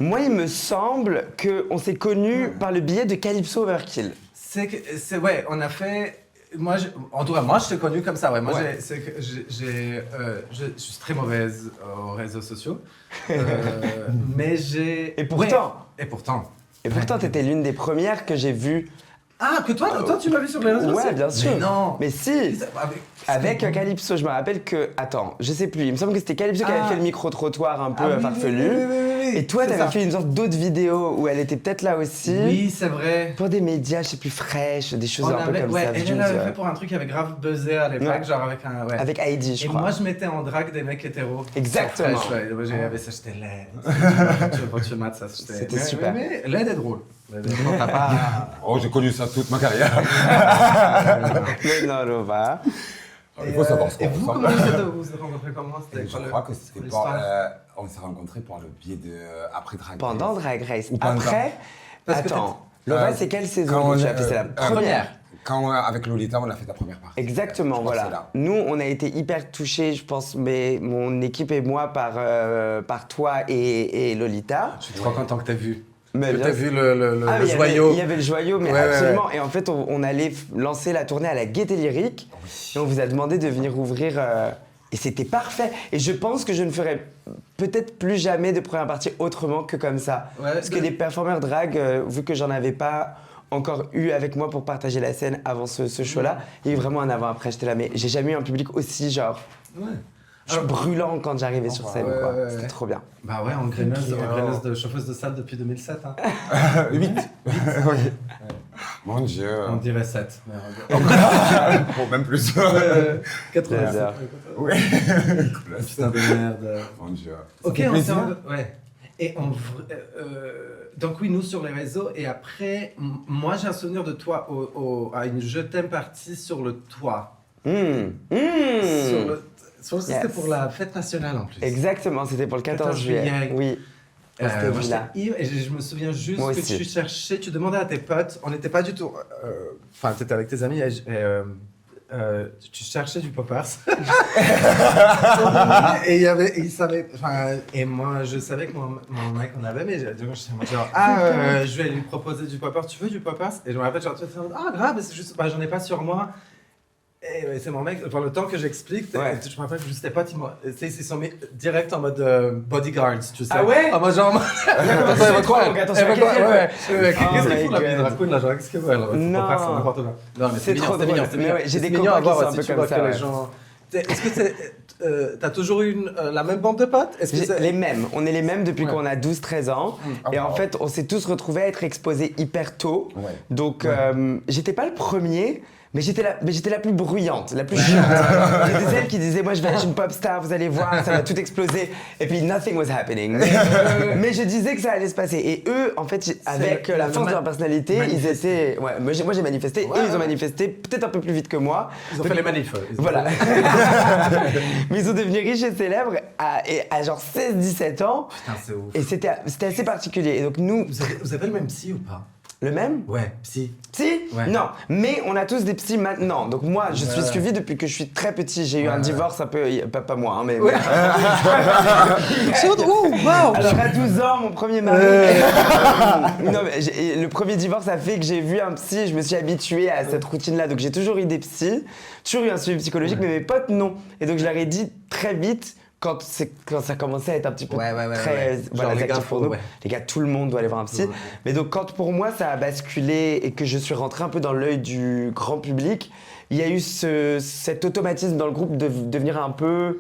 Moi, il me semble qu'on s'est connus par le biais de Calypso Overkill. Ouais, on a fait. En tout cas, moi, je t'ai connu comme ça. Ouais, moi, Ouais. je suis très mauvaise aux réseaux sociaux, mais j'ai. Et pourtant. Ouais, et pourtant. Et pourtant, t'étais l'une des premières que j'ai vues. Ah, que toi, tu m'as vu sur les réseaux sociaux? Ouais, bien sûr. Mais non. Mais si. Avec Calypso, je me rappelle que. Attends, je sais plus. Il me semble que c'était Calypso qui avait fait le micro-trottoir un peu farfelu. Et toi, t'avais fait une sorte d'autre vidéo où elle était peut-être là aussi. Oui, c'est vrai. Pour des médias, je sais plus, fraîches, des choses un peu comme ça. Elle l'avait fait pour un truc qui avait grave buzzé à l'époque, Ouais. genre avec un. Ouais. Avec Heidi, je Et crois. moi, je mettais en drague des mecs hétéros. Exactement. Moi, j'avais ça, j'étais laid. Tu mates ça, C'était super. Mais laid est drôle. Laid est drôle, t'as pas. Oh, j'ai connu ça toute ma carrière. Mais non, Lova. Il faut savoir ce Et qu'on vous, ressemble. comment vous êtes rencontrés comment? C'était Je quoi crois que c'était l'histoire? on s'est rencontrés par le biais de... Après Drag Race. Pendant Drag Race. Ou pendant. Après, Parce que attends, Lova, c'est quelle saison que tu as fait? C'est la première. Quand avec Lolita, on a fait ta première partie. Exactement, Je crois que c'est voilà. là. Nous, on a été hyper touchés, je pense, mais mon équipe et moi, par toi et Lolita. Je suis trop content que t'as vu. Mais Que bien t'as sûr. vu le Ah, mais joyau. Il y avait le joyau, mais Ouais, ouais, absolument. Et en fait, on allait lancer la tournée à la Gaîté Lyrique. Et on vous a demandé de venir ouvrir. Et c'était parfait. Et je pense que je ne ferai peut-être plus jamais de première partie autrement que comme ça. Ouais, Parce que les performeurs drag, vu que j'en avais pas encore eu avec moi pour partager la scène avant ce show-là, il y a eu vraiment un avant-après. J'étais là, mais j'ai jamais eu un public aussi genre. Ouais. Je suis brûlant quand j'arrivais sur scène, ouais, quoi. ouais, C'était ouais. trop bien. Bah ouais, en graineuse de chauffeuse de salle depuis 2007. Hein. 8. Oui. Mon Dieu. On dirait 7. Oh, même plus. 87. J'adore. Oui. Putain de merde. Mon Dieu. Ok, Ça fait on plaisir. s'est ouais. Et donc oui, nous sur les réseaux. Et après, moi j'ai un souvenir de toi à une je t'aime partie sur le toit. C'était Yes. pour la fête nationale en plus. Exactement, c'était pour le 14 juillet. Oui. C'était Moi, là. je me souviens juste Moi que aussi. tu cherchais, tu demandais à tes potes, on n'était pas du tout. Enfin, tu étais avec tes amis tu cherchais du poppers. Et il savait. Et moi, je savais que mon mec en avait, mais du coup, j'étais genre, je vais lui proposer du poppers. Tu veux du poppers? Et je me rappelle, genre, tu étais en mode, grave, c'est juste, j'en ai pas sur moi. Et c'est mon mec, pour le temps que j'explique, je me rappelle que juste tes potes, ils sont mis direct en mode bodyguards, tu sais. Ah ouais? En mode genre. Attention, elle va quoi? attention, Elle va quoi? qu'est-ce qu'elle Ouais. fait? Qu'est-ce Oh qu'ils my font la vie de God. drag queen là? Genre, qu'est-ce qu'ils veulent? Non. Faut pas que c'est n'importe quoi. Non, mais C'est mignon, trop c'est drôle. mignon, c'est Mais mignon. ouais, j'ai des C'est mignon copains à qui voir sont un aussi, peu tu comme vois ça, que ouais. les gens. Est-ce que t'as toujours eu la même bande de potes? Est-ce que Les mêmes. On est les mêmes depuis Ouais. qu'on a 12-13 ans. Et en fait, on s'est tous retrouvés à être exposés hyper tôt. Ouais. Donc, j'étais pas le premier. Mais j'étais la plus bruyante, la plus chiante. J'étais celle qui disait, moi je vais être une pop star, vous allez voir, ça va tout exploser. Et puis nothing was happening. Mais je disais que ça allait se passer. Et eux, en fait, avec la force de leur personnalité, ils étaient. Ouais, moi j'ai manifesté, Ouais, eux ils ont manifesté peut-être un peu plus vite que moi. Ils ont fait les manifs. Voilà. Mais ils sont devenus riches et célèbres à genre 16-17 ans. Putain, c'est ouf. Et c'était assez particulier. Et donc nous. Vous avez le même psy ou pas? Le même? Ouais, psy. Psy? Ouais. Non, mais on a tous des psys maintenant. Donc moi, je suis suivi depuis que je suis très petit. J'ai eu un divorce un peu, pas moi, hein, mais... Ouais. Alors à 12 ans, mon premier mari... non, mais le premier divorce a fait que j'ai vu un psy et je me suis habituée à cette routine-là. Donc j'ai toujours eu des psys, toujours eu un suivi psychologique, mais mes potes, non. Et donc je leur ai dit très vite... Quand ça commençait à être un petit peu très Genre les gars, pour nous. Les gars, tout le monde doit aller voir un psy. Mais donc quand pour moi ça a basculé et que je suis rentré un peu dans l'œil du grand public, il y a eu cet automatisme dans le groupe de devenir un peu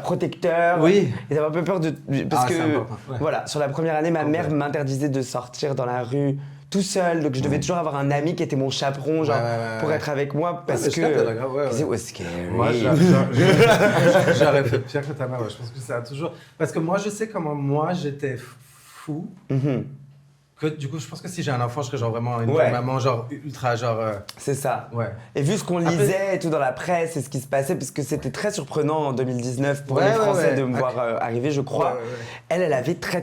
protecteur. Oui. Et d'avoir un peu peur parce que important, voilà, sur la première année, ma mère m'interdisait de sortir dans la rue tout seul, donc je devais toujours avoir un ami qui était mon chaperon, genre pour être avec moi parce que c'est scary. Moi, j'aurais fait pire que ta mère. Je pense que ça a toujours. Parce que moi, je sais comment moi j'étais fou. Que du coup, je pense que si j'ai un enfant, je serais genre vraiment une maman, genre ultra, genre. C'est ça. Ouais. Et vu ce qu'on lisait et tout dans la presse et ce qui se passait, parce que c'était très surprenant en 2019 pour les Français de me voir arriver, je crois. Elle avait très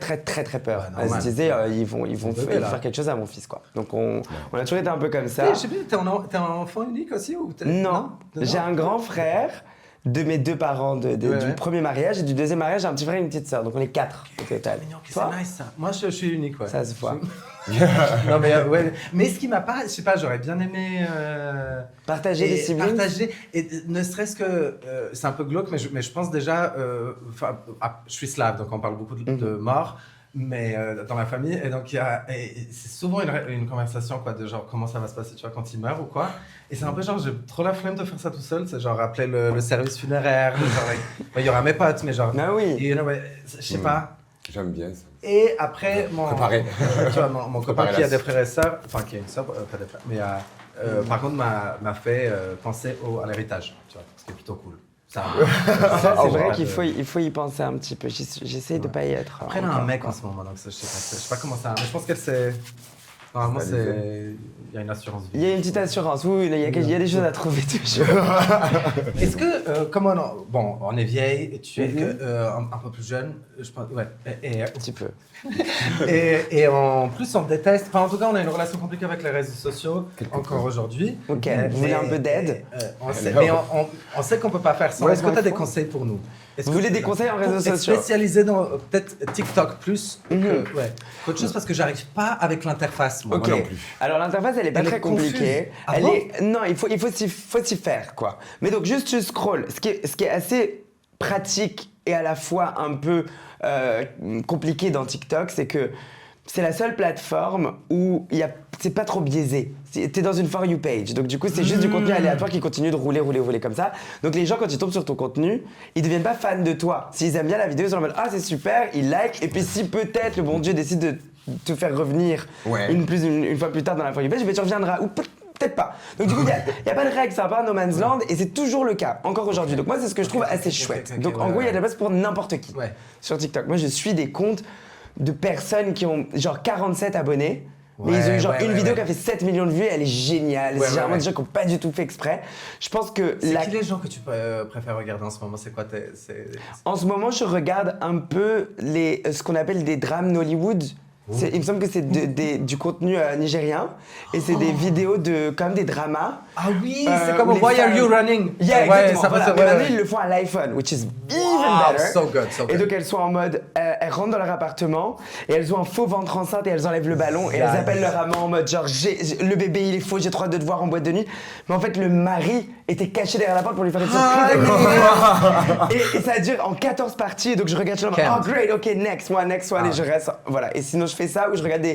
peur. Elle se disait, ils vont faire quelque chose à mon fils, quoi. Donc on a toujours été un peu comme ça. Je sais plus, t'es un enfant unique aussi ou Non, j'ai un grand frère de mes deux parents du premier mariage et du deuxième mariage, j'ai un petit frère et une petite sœur. Donc on est 4 au total. C'est nice ça. Moi je suis unique, ouais. Ça se voit. Non mais mais ce qui m'a pas, je sais pas, j'aurais bien aimé partager les siblings. Et ne serait-ce que c'est un peu glauque, mais je pense déjà, je suis slave, donc on parle beaucoup de mort. Mais dans ma famille, et donc c'est souvent une conversation quoi, de genre comment ça va se passer, tu vois, quand il meurt ou quoi. Et c'est un peu genre, j'ai trop la flemme de faire ça tout seul, c'est genre appeler le service funéraire, genre, il y aura mes potes, mais genre. Ah oui. Et, je sais pas. J'aime bien ça. Et après, tu vois, mon copain qui a des frères et sœurs, enfin qui a une sœur, pas des frères, mais par contre m'a fait penser à l'héritage, tu vois, ce qui est plutôt cool. Ça c'est vrai qu'il faut y penser un petit peu. J'essaie de pas y être. Après, elle a un mec en ce moment, donc je sais pas comment ça. Mais je pense qu'elle c'est. Normalement, il y a une assurance vie. Il y a une petite assurance, oui, il y a des choses à trouver toujours. Est-ce que, comme on est vieille et tu es un peu plus jeune, je pense, un petit peu. et en plus, on déteste. Enfin, en tout cas, on a une relation compliquée avec les réseaux sociaux encore aujourd'hui. Ok, vous voulez un peu d'aide? Mais on sait qu'on peut pas faire ça. Est-ce que tu as des conseils pour nous? Vous voulez des conseils en réseaux sociaux? Spécialisé dans peut-être TikTok plus qu'autre chose parce que j'arrive pas avec l'interface. Moi non plus. Alors l'interface elle est pas très compliquée. Non, il faut s'y faire quoi. Mais donc juste tu scroll. Ce qui est assez pratique et à la fois un peu compliqué dans TikTok, c'est que c'est la seule plateforme où c'est pas trop biaisé. T'es dans une For You page, donc du coup c'est juste du contenu aléatoire qui continue de rouler comme ça. Donc les gens quand ils tombent sur ton contenu, ils deviennent pas fans de toi. S'ils aiment bien la vidéo, ils sont en mode ah c'est super, ils like. Et puis si peut-être le bon Dieu décide de te faire revenir une fois plus tard dans la For You page, tu reviendras ou peut-être pas. Donc du coup il y a pas de règle, ça va pas No Man's Land et c'est toujours le cas encore aujourd'hui. Donc moi c'est ce que je trouve assez chouette. Donc en gros il y a de la place pour n'importe qui sur TikTok. Moi je suis des comptes de personnes qui ont genre 47 abonnés. Mais ils ont eu genre une vidéo qui a fait 7 millions de vues, elle est géniale. C'est généralement des gens qui n'ont pas du tout fait exprès. Je pense que. C'est qui les gens que tu préfères regarder en ce moment? C'est quoi En ce moment, je regarde un peu ce qu'on appelle des drames Nollywood. Il me semble que c'est du contenu nigérien et c'est des vidéos comme des dramas. Ah oui, c'est comme Why Are You Running? Exactement. Mais maintenant, ils le font à l'iPhone, which is even better. So good. Et donc, elles sont en mode, elles rentrent dans leur appartement et elles ont un faux ventre enceinte et elles enlèvent le ballon et elles appellent leur amant en mode genre, le bébé il est faux, j'ai trop hâte de te voir en boîte de nuit. Mais en fait, le mari était caché derrière la porte pour lui faire une surprise. Et ça dure en 14 parties. Donc, je regarde là, oh great, ok, next one. Et je reste. Voilà. Et sinon, je fais ça ou je regarde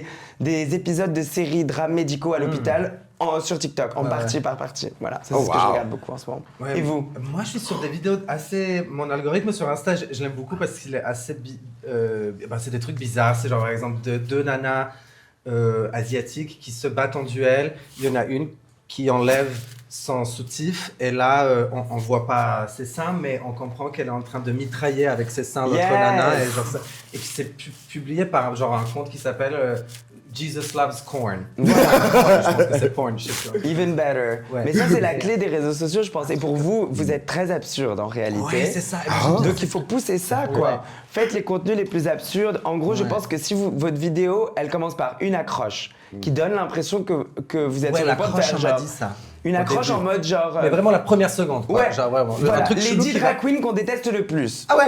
des épisodes de séries, drames médicaux à l'hôpital. Sur TikTok, en partie par partie. Voilà, c'est ce que je regarde beaucoup en ce moment. Et vous? Moi, je suis sur des vidéos assez... Mon algorithme sur Insta, je l'aime beaucoup parce qu'il est assez... c'est des trucs bizarres. C'est genre, par exemple, deux nanas asiatiques qui se battent en duel. Il y en a une qui enlève son soutif et là, on voit pas ses seins, mais on comprend qu'elle est en train de mitrailler avec ses seins l'autre nana. Et puis c'est publié par genre un compte qui s'appelle... Jesus loves corn. Voilà. Je pense que c'est porn, je sais pas. Even better. Ouais. Mais ça, c'est la clé des réseaux sociaux, je pense. Et pour vous, vous êtes très absurde en réalité. Ouais, c'est ça. Donc il faut pousser ça, quoi. Ouais. Faites les contenus les plus absurdes. En gros, je pense que si votre vidéo, elle commence par une accroche qui donne l'impression que vous êtes Ouais, sur le point de l'accroche, faire on m'a genre dit ça. une Au accroche début. en mode genre. Mais vraiment la première seconde. Quoi. Ouais. Genre vraiment. Voilà, Un truc les chelou 10 qui va- drag queens qu'on déteste le plus. Ah ouais.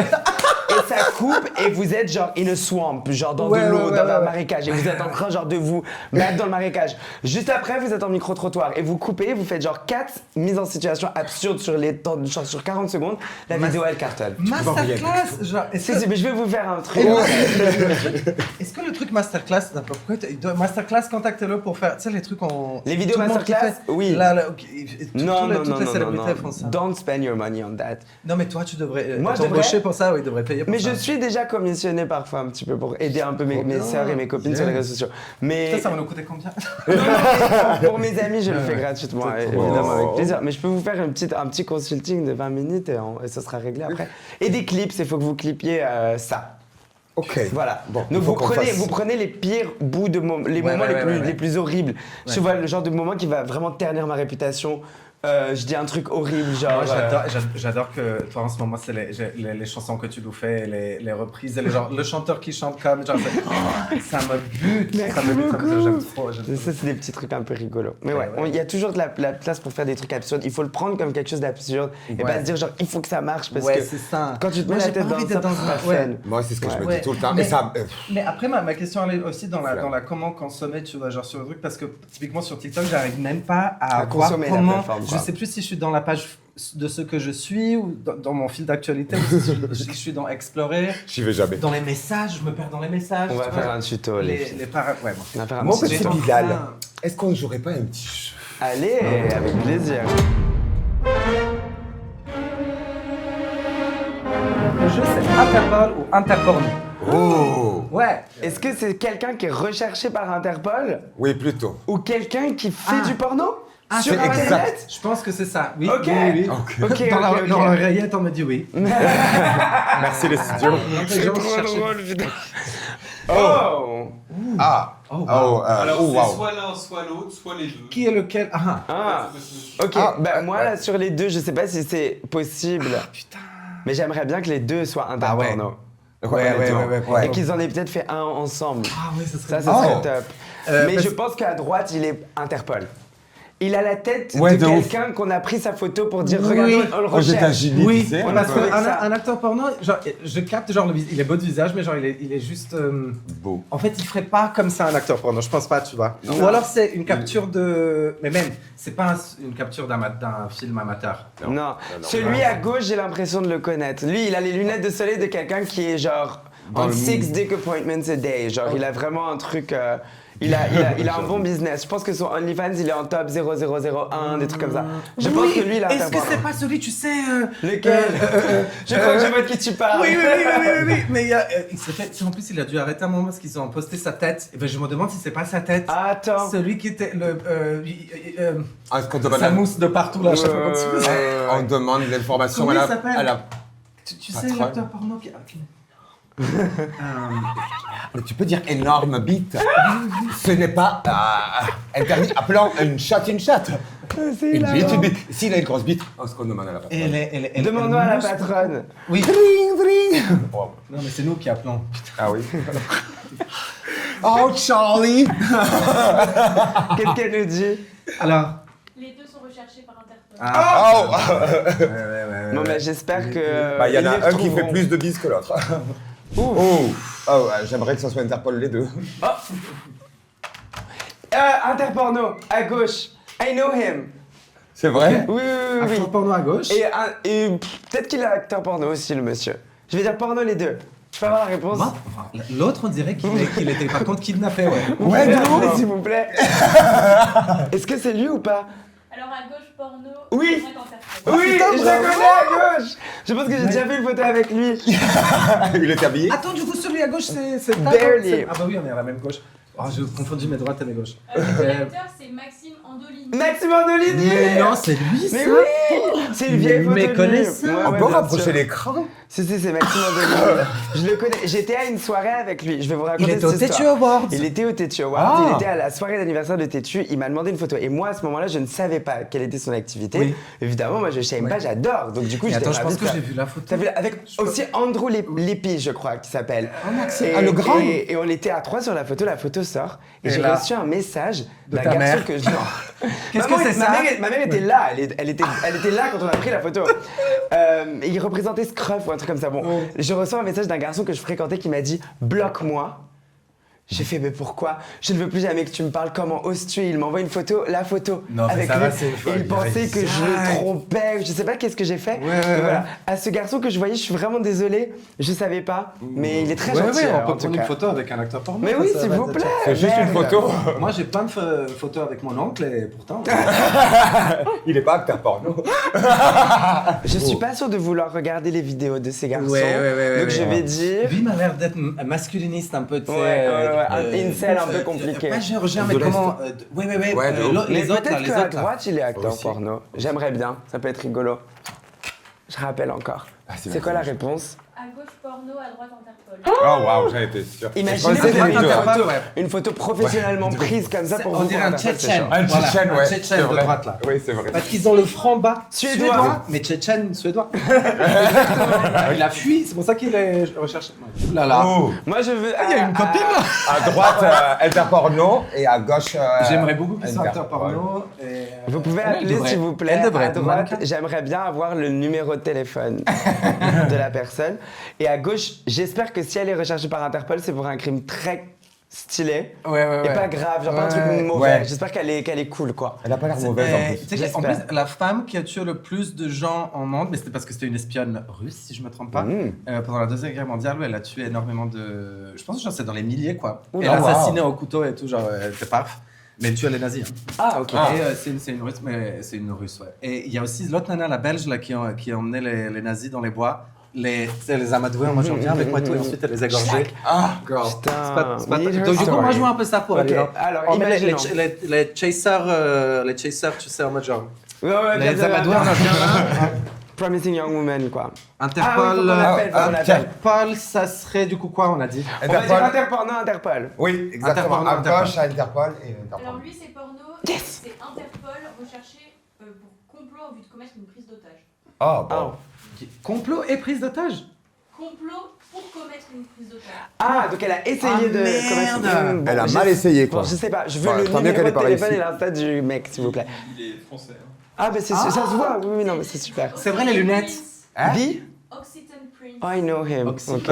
Et ça coupe et vous êtes genre in a swamp, genre dans Ouais, de l'eau, ouais, dans ouais, un ouais. marécage. Et vous êtes en train genre de vous mettre dans le marécage. Juste après, vous êtes en micro-trottoir et vous coupez, vous faites genre 4 mises en situation absurdes sur les temps, genre sur 40 secondes. La vidéo, elle cartonne. Masterclass, genre. Est-ce Si, que, mais je vais vous faire un truc. est-ce que le truc masterclass, pourquoi masterclass, contactez-le pour faire, tu sais les trucs on. Les vidéos tout le monde qui masterclass, fait- oui. Là, Non, non, toutes non, les non, célébrités non, font ça. Don't spend your money on that. Non mais toi tu devrais Moi, je t'embaucher devrais. pour ça, oui, devrais payer pour Mais ça. je suis déjà commissionné parfois un petit peu pour aider un peu mes bien. sœurs et mes copines sur les réseaux sociaux. Mais Ça va nous coûter combien? non, pour mes amis, je le fais gratuitement, évidemment, avec plaisir. Mais je peux vous faire un petit consulting de 20 minutes et ça sera réglé après. Et des clips, il faut que vous clipiez ça. Ok. Voilà. Bon, Donc il faut vous prenez les pires bouts de les Ouais, moments ouais, les plus horribles. Je vois le genre de moment qui va vraiment ternir ma réputation. Je dis un truc horrible, genre. Moi, j'adore que toi en ce moment c'est les chansons que tu nous fais, les reprises, et le chanteur qui chante comme genre ça me bute, Merci ça me bute comme ça, beaucoup. j'aime trop. Ça, c'est des petits trucs un peu rigolos. Mais Ouais, ouais, il y a toujours de la place pour faire des trucs absurdes. Il faut le prendre comme quelque chose d'absurde et Ouais. pas se dire genre il faut que ça marche parce Ouais, que c'est ça. quand tu te Moi, mets la j'ai tête pas dans envie ça, d'être dans c'est pas un- ouais. fun. Moi, c'est ce que je me Ouais. dis tout le temps. Mais- Et ça. Mais après, ma question elle est aussi dans la comment consommer, tu vois, genre sur le truc, parce que typiquement sur TikTok, j'arrive même pas à voir consommer la comment. plateforme, Je quoi. sais plus si je suis dans la page de ce que je suis ou dans mon fil d'actualité, ou si je suis dans Explorer, J'y vais jamais. dans les messages, je me perds dans les messages. On va tu faire vois. un tuto, les filles. les para... Ouais, bon. On va faire un Mon petit petit tuto. Bilal, est-ce qu'on ne jouerait pas un petit jeu? Allez, avec plaisir. Le jeu c'est Interpol ou Interporno. Oh! Ouais. Est-ce que c'est quelqu'un qui est recherché par Interpol Oui, plutôt. ou quelqu'un qui fait Ah. du porno sur c'est Internet? exact. Je pense que c'est ça. Oui, Ok. oui. Ok, Dans ok. l'oreillette, on me dit oui. Merci les studios. C'est trop drôle, putain. Oh! Ah! Oh, wow. Oh, Alors, oh, c'est wow. soit l'un, soit l'autre, soit les deux. Qui est lequel? Ah, Ah! C'est possible. Ok, Ah, bah moi ouais. là sur les deux, je sais pas si c'est possible. putain. Mais j'aimerais bien que les deux soient interporno. Ouais. Et qu'ils en aient peut-être fait un ensemble. Ah oui, ça serait Ça Oh. serait top. Mais parce- je pense qu'à droite, il est Interpol. Il a la tête Ouais, de de ouf. quelqu'un qu'on a pris sa photo pour dire Oui. regardez, on le Aux recherche. États-Unis, Oui, tu sais. on a parce trouvé ça. qu'un acteur porno, genre, je capte, genre, il est beau de visage, mais genre, il est juste. Beau. En fait, il ferait pas comme ça un acteur porno, je pense pas, tu vois. Ou alors c'est une capture de. Mais même, c'est pas une capture d'un film amateur. Non. Celui à gauche, j'ai l'impression de le connaître. Lui, il a les lunettes de soleil de quelqu'un qui est genre on 6 dick appointments a day. Genre, il a vraiment un truc. Il a un bon business. Je pense que son OnlyFans, il est en top 0001, des trucs comme ça. Je pense que lui, il a Est-ce que interporno. c'est pas celui, tu sais. Lequel Je crois que je vois de qui tu parles. Oui. Mais il y a, il s'est fait. En plus, il a dû arrêter un moment parce qu'ils ont posté sa tête. Et ben, je me demande si c'est pas sa tête. Attends. Celui qui était le. Ah, est-ce qu'on demande Ça mousse de partout là, à chaque fois qu'on se fait. On demande l'information Comment à il s'appelle à la... Tu sais, Patronne. l'acteur porno qui. Mais tu peux dire énorme bite. Ce n'est pas interdit. Appelons une chatte une chatte. Une bite, une bite. S'il a une grosse bite, on se demande à la patronne. Demande-nous à la patronne. Oui. Dring. Non, mais c'est nous qui appelons. Ah oui. Oh, Charlie. Qu'est-ce qu'elle nous dit? Alors. Les deux sont recherchés par Interpol. Oh. Bon, bah, j'espère que. Bah, il y en ils a les un qui fait trouveront. plus de bises que l'autre. J'aimerais que ce soit Interpol les deux. Interporno, à gauche. I know him. C'est vrai? Oui. Acteur porno à gauche. Et peut-être qu'il est acteur porno aussi, le monsieur. Je vais dire porno les deux. Je peux avoir la réponse? Moi, l'autre, on dirait qu'il était par contre kidnappé, ouais. Ouais, s'il vous plaît. Est-ce que c'est lui ou pas? Alors à gauche, porno. Oui. à droite, Interpol. Oui, putain, je le bravo. connais à gauche. Je pense que j'ai déjà vu une photo avec lui. Il était habillé? Attends, du coup, celui à gauche, c'est ta Barely. gauche. Ah bah oui, on est à la même gauche. Oh, j'ai confondu mes droites et mes gauches. L'acteur, c'est Maxime Andolini. Maxime Andolini. Mais non, c'est lui, ça. Mais oui. C'est une vieille photo de lui. méconnaissant. Ouais, On ouais, peut bien rapprocher sûr. l'écran? Si, c'est Maxime Andolini. Je le connais. J'étais à une soirée avec lui. Je vais vous raconter Il était au cette Tétu histoire. Awards. Il était au Tétu Awards. Ah. Il était à la soirée d'anniversaire de Tétu. Il m'a demandé une photo. Et moi, à ce moment-là, je ne savais pas quelle était son activité. Oui. Évidemment, moi, je ne savais pas, j'adore. Donc, du coup, Mais j'étais attends, je pense ravie de que ça. j'ai vu la photo. T'as vu, avec aussi Andrew Lépi, je crois, qui s'appelle. Maxime. Ah, le grand. Et on était à 3 sur la photo sort. Et j'ai là, reçu un message de d'un ta garçon mère. que je. Qu'est-ce Maman, que c'est ça? Ma mère était là. Elle était là quand on a pris la photo. Et il représentait Scruff ou un truc comme ça. Bon, je reçois un message d'un garçon que je fréquentais qui m'a dit « Bloque-moi ». J'ai fait, mais pourquoi? Je ne veux plus jamais que tu me parles. Comment oses-tu? Il m'envoie une photo, la photo Non, mais avec ça lui. va, c'est Et folle, il pensait il que je le arrive. trompais. Je sais pas qu'est-ce que j'ai fait. Ouais, Mais ouais. voilà. À ce garçon que je voyais, je suis vraiment désolée. Je savais pas. Mais il est très gentil. on en peut tout prendre une cas. photo avec un acteur porno. Mais oui, ça s'il va vous être plaît. C'est juste une Merde. photo. Moi, j'ai plein de photos avec mon oncle et pourtant. Il est pas acteur porno. Je suis pas sûre de vouloir regarder les vidéos de ces garçons. Ouais, Donc je vais dire. Lui m'a l'air d'être masculiniste un peu, tu sais. Ouais, un incel un peu compliqué. Pas géorgien, mais De l'Est. comment. Ouais. Ouais, de ouf. Mais Les autres, là, peut-être les qu'à autres. là. droite, il est acteur Aussi. porno. J'aimerais bien, ça peut être rigolo. Je rappelle encore. C'est quoi la réponse? À gauche porno, à droite Interpol. Oh waouh, j'en étais sûr. Imaginez Je pensais que une c'était photo, deux. une photo professionnellement prise comme ça pour On vous. dirait un pour Interpol, c'est Tchétchène. chaud. Un Voilà, Tchétchène, ouais. un Tchétchène c'est de vrai. droite, là. Oui, c'est vrai. Parce qu'ils ont le front bas Suédois. mais Tchétchène suédois. Il a fui, c'est pour ça qu'il est recherché. Ouh là là. Oh. Moi je veux. Il y a une copine là. À droite, interporno et à gauche. J'aimerais beaucoup qu'ils soient Interpol. acteurs porno. et- Vous pouvez Elle appeler devrait- s'il vous plaît Elle devrait à être droite. mannequin. J'aimerais bien avoir le numéro de téléphone de la personne. Et à gauche, j'espère que si elle est recherchée par Interpol, c'est pour un crime très stylé Ouais. et pas grave, genre pas un truc Ouais. mauvais. Ouais. J'espère qu'elle est cool quoi. Elle a pas l'air mauvaise en plus. Tu sais qu'en J'espère. plus, la femme qui a tué le plus de gens en monde, mais c'était parce que c'était une espionne russe, si je me trompe pas, pendant la Deuxième Guerre mondiale, où elle a tué énormément de. Je pense que genre, c'est dans les milliers, quoi. Oula, Elle a wow. assassiné au couteau et tout, genre, elle était paf. Mais elle tuait les nazis. Hein. Ah ok. Et c'est une russe, mais c'est une russe, ouais. Et il y a aussi l'autre nana, la belge, là, qui a emmené les nazis dans les bois. Tu sais, les amadoués en mode genre, viens avec moi et tout, et ensuite elle les égorgeait. Ah, girl. Putain, C'est pas we need her Donc, du coup, story. moi, je vois un peu ça pour Ok, elle. alors, on met imaginons. les chasers, tu sais, en mode genre. Ouais, Les bien, amadoués, bien, on a bien. bien là. Promising Young Woman quoi. Interpol. Ah oui, faut qu'on appelle. Interpol, ça serait du coup quoi, on a dit? On va dire Interpol, non Interpol. Oui, exactement. Interporno, À Interpol. gauche, à Interpol et Alors Interpol. lui, c'est porno. Yes. C'est Interpol recherché pour complot en vue de commettre une prise d'otage. Oh, Ah. bon. Complot et prise d'otage? Complot pour commettre une prise d'otage. Ah, donc elle a essayé de merde. commettre. Elle a je- mal essayé, quoi. Bon, je sais pas, je veux Enfin, le tant mieux qu'elle numéro ait de pas téléphone réussi. et l'insta du mec, s'il vous plaît. Il est français. hein. Ah, bah ça se voit, oui, non, mais c'est super. C'est vrai, les lunettes. Bi? Occitan Prince. I know him. Oxy. Ok.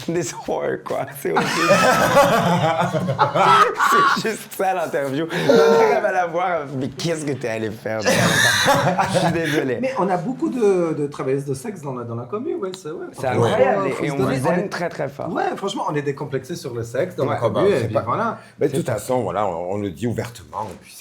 Des horreurs, quoi. C'est horrible. C'est juste ça l'interview. On arrive à la voir, mais qu'est-ce que t'es allé faire Je suis désolé. Mais on a beaucoup de travailleuses de sexe dans la commune, ouais, c'est vrai. C'est incroyable Faut et se on donner- vous aime très très fort. Ouais, franchement, on est décomplexé sur le sexe dans la Ouais, commune, bah, et c'est puis pas- voilà. Mais de toute façon, voilà, on le dit ouvertement. Et puis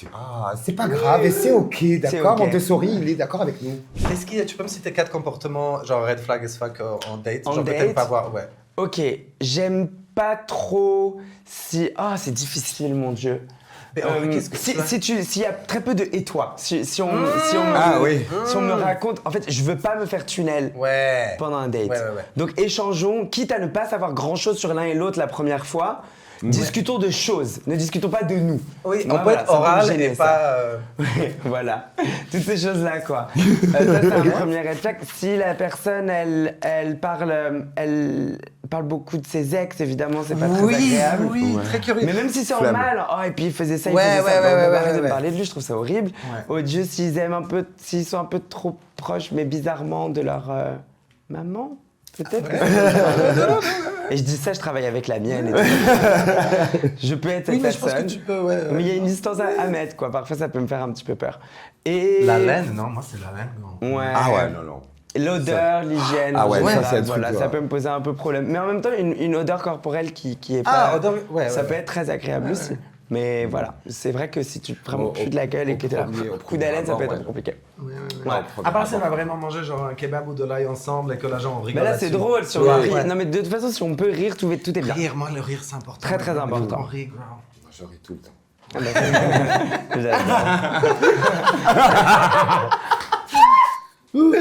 c'est pas grave et c'est ok, d'accord. ok. On te sourit, il est d'accord avec nous. Est-ce que tu peux me citer 4 comportements, genre red flag as fuck en date? En genre que date t'aimes pas voir, ouais. Ok, j'aime pas trop si... Ah, c'est difficile, mon Dieu. Mais qu'est-ce que S'il y a très peu de et toi, si on me raconte, en fait, je veux pas me faire tunnel Ouais. pendant un date. Ouais. Donc échangeons, quitte à ne pas savoir grand chose sur l'un et l'autre la première fois, discutons de choses, ne discutons pas de nous. Oui, Moi, on peut voilà, être ça me oral gêner, et ça. pas... Voilà, toutes ces choses-là, quoi. Ça, c'est un premier red flag. Si la personne, elle parle beaucoup de ses ex, évidemment, c'est pas très agréable. oui, très curieux. Mais même si c'est en Flemme. mal, oh, et puis il faisait ça, il Ouais, faisait ouais, ça, ouais, arrête ouais, de me ouais. parler de lui, je trouve ça horrible. Ouais. Oh Dieu, s'ils sont un peu trop proches, mais bizarrement, de leur maman, peut-être. Et je dis ça, je travaille avec la mienne. Et tout. Je peux être cette Oui, mais je pense que personne. tu peux, ouais. Mais il y a une distance à mettre, quoi. Parfois, ça peut me faire un petit peu peur. Et... La laine, non, moi c'est la laine. Non. Ouais. Ah ouais, non. L'odeur, l'hygiène, Ah ouais, en ça, général, c'est un voilà, truc, ça peut me poser un peu problème. Mais en même temps, une odeur corporelle qui est Ah, pas... odeur, ouais. ça peut être très agréable aussi. Mais voilà, c'est vrai que si tu vraiment plus de la gueule et que t'es là, au coup d'haleine, ça peut être ouais. un peu compliqué. Ouais, À part si on a vraiment mangé genre un kebab ou de l'ail ensemble et que là, genre, on rigole. Mais là, c'est là-dessus. drôle si on Ouais. rit. Ouais. Non, mais de toute façon, si on peut rire, tout est bien. Rire, moi, le rire, c'est important. Très, très important. On rit, girl. Moi, je ris tout le temps. Ah bah, j'adore. Vous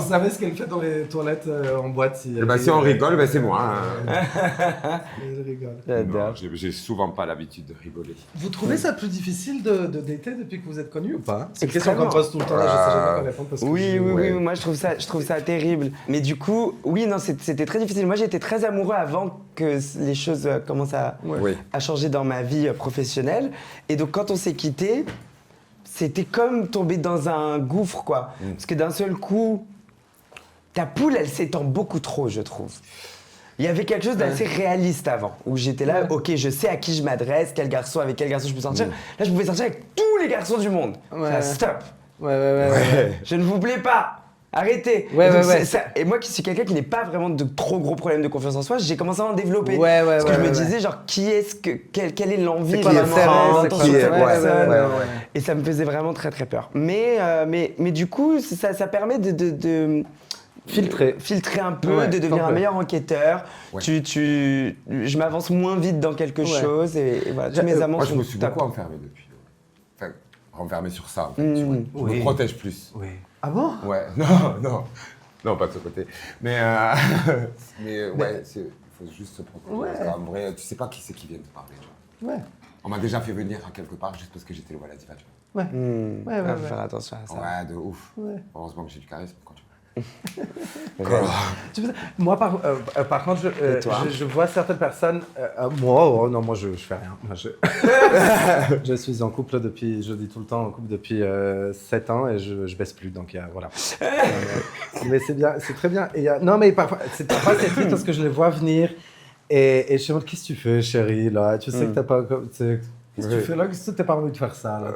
savez ce qu'elle fait dans les toilettes en boîte si, Si on rigole, c'est moi. Elle rigole. Non, j'ai souvent pas l'habitude de rigoler. Vous trouvez ça plus difficile de dater depuis que vous êtes connus ou pas? C'est une question Extrêmement. qu'on pose tout le temps, là, je sais jamais quoi répondre parce que Oui, moi je trouve ça terrible. Mais du coup, oui, non, c'était très difficile. Moi j'étais très amoureux avant que les choses commencent à changer dans ma vie professionnelle. Et donc quand on s'est quittés, c'était comme tomber dans un gouffre, quoi. Parce que d'un seul coup, ta poule, elle s'étend beaucoup trop, je trouve. Il y avait quelque chose d'assez réaliste avant, où j'étais là, ok, je sais à qui je m'adresse, avec quel garçon je peux sortir. Là, je pouvais sortir avec tous les garçons du monde. Ça, stop. Je ne vous plais pas. Arrêtez. Et moi qui suis quelqu'un qui n'est pas vraiment de trop gros problèmes de confiance en soi, j'ai commencé à en développer. Parce que je me disais genre quelle est l'envie vraiment et ça me faisait vraiment très très peur. Mais du coup ça permet de filtrer un peu, de devenir un meilleur enqueur. Je m'avance moins vite dans quelque chose et voilà, tous mes amants moi, sont je me suis top. beaucoup enfermé depuis. Enfin, renfermé sur ça, en fait, tu vois. Je me protège plus. Oui. Ah bon? Ouais, non, pas de ce côté. Mais ouais, il faut juste se protéger. Parce qu'en vrai, tu sais pas qui c'est qui vient te parler, tu vois. Ouais. On m'a déjà fait venir à quelque part juste parce que j'étais le voilà diva, tu vois. Faut faire attention à ça. Ouais, de ouf. Heureusement que j'ai du charisme quand tu Moi, par contre, je vois certaines personnes. Moi, je fais rien. Moi, je suis en couple depuis, je dis tout le temps, en couple depuis 7 ans et je baisse plus. Donc, voilà. Mais c'est bien, c'est très bien. Non, mais parfois, c'est triste parce que je les vois venir et je me demande qu'est-ce que tu fais, chérie, là? Tu sais que t'as pas. Qu'est-ce que tu fais là? Qu'est-ce que t'as pas envie de faire ça, là?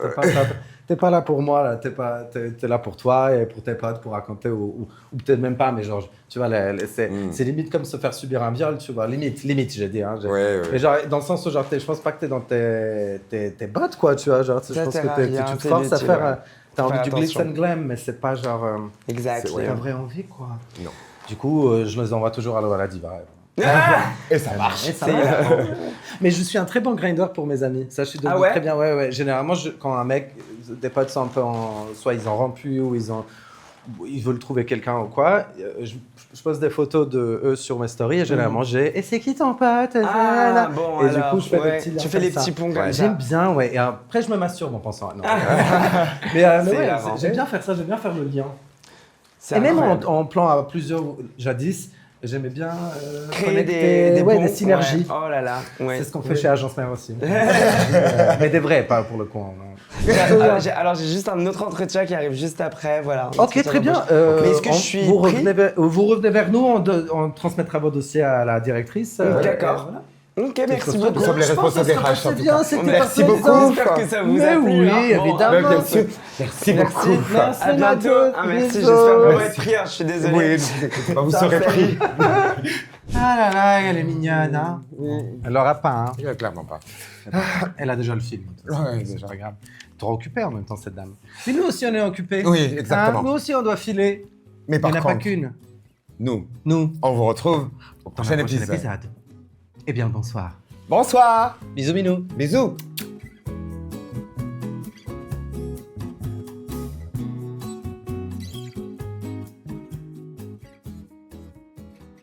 T'es pas là pour moi, là. T'es là pour toi et pour tes potes, pour raconter, ou peut-être même pas, mais genre, tu vois, c'est limite comme se faire subir un viol, tu vois. Limite, j'ai dit. Hein, mais genre, dans le sens où, genre, je pense pas que t'es dans tes bottes, quoi, tu vois. Genre, je pense que tu te forces à faire. T'as envie du glitz and glam, mais c'est pas genre. Exact. C'est ta vraie envie, quoi. Non. Du coup, je les envoie toujours à la diva. Et ça marche. Mais je suis un très bon grinder pour mes amis. Ça, je suis devenu très bien. Ouais. Généralement, quand un mec, des potes sont un peu soit ils ont rompu ou ils veulent trouver quelqu'un ou quoi, je pose des photos de eux sur mes stories et généralement et c'est qui ton pote? Bon, et alors, du coup, je fais des petits liens. Tu fais les petits ponts comme ça. J'aime bien, ouais. Et après, je me masturbe en pensant. Non. mais j'aime bien faire ça. J'aime bien faire le lien. Et même en plan à plusieurs, jadis. J'aimais bien créer des synergies. Ouais. Oh là là. Ouais. C'est ce qu'on fait chez Agence Mère aussi. Mais des vrais, pas pour le coup. Alors j'ai juste un autre entretien qui arrive juste après, voilà. Ok, très bien. Mais est-ce que je suis vous revenez vers nous, on transmettra vos dossiers à la directrice. D'accord. Voilà. Ok, merci Nous beaucoup. sommes les responsables des RH. C'est bien, c'était Merci parfait, beaucoup. J'espère que ça vous a Mais plu. oui, hein. Bon, évidemment. Bien sûr. Merci beaucoup. Merci, À bientôt. Merci, j'espère vraiment être pris. Je suis désolé. Oui, ne vous inquiétez pas, vous serez pris. Ah là là, elle est mignonne, hein. Elle l'aura pas, hein. Clairement pas. Elle a déjà le film. Ouais, c'est déjà. pas grave. Trop occupée en même temps, cette dame. Mais nous aussi, on est occupés. Oui, exactement. Nous aussi, on doit filer. Mais Il par n'y en a pas contre, qu'une. nous, Nous, on vous retrouve au dans prochain le prochain épisode. épisode. Eh bien, bonsoir. Bonsoir. Bisous, minous. Bisous.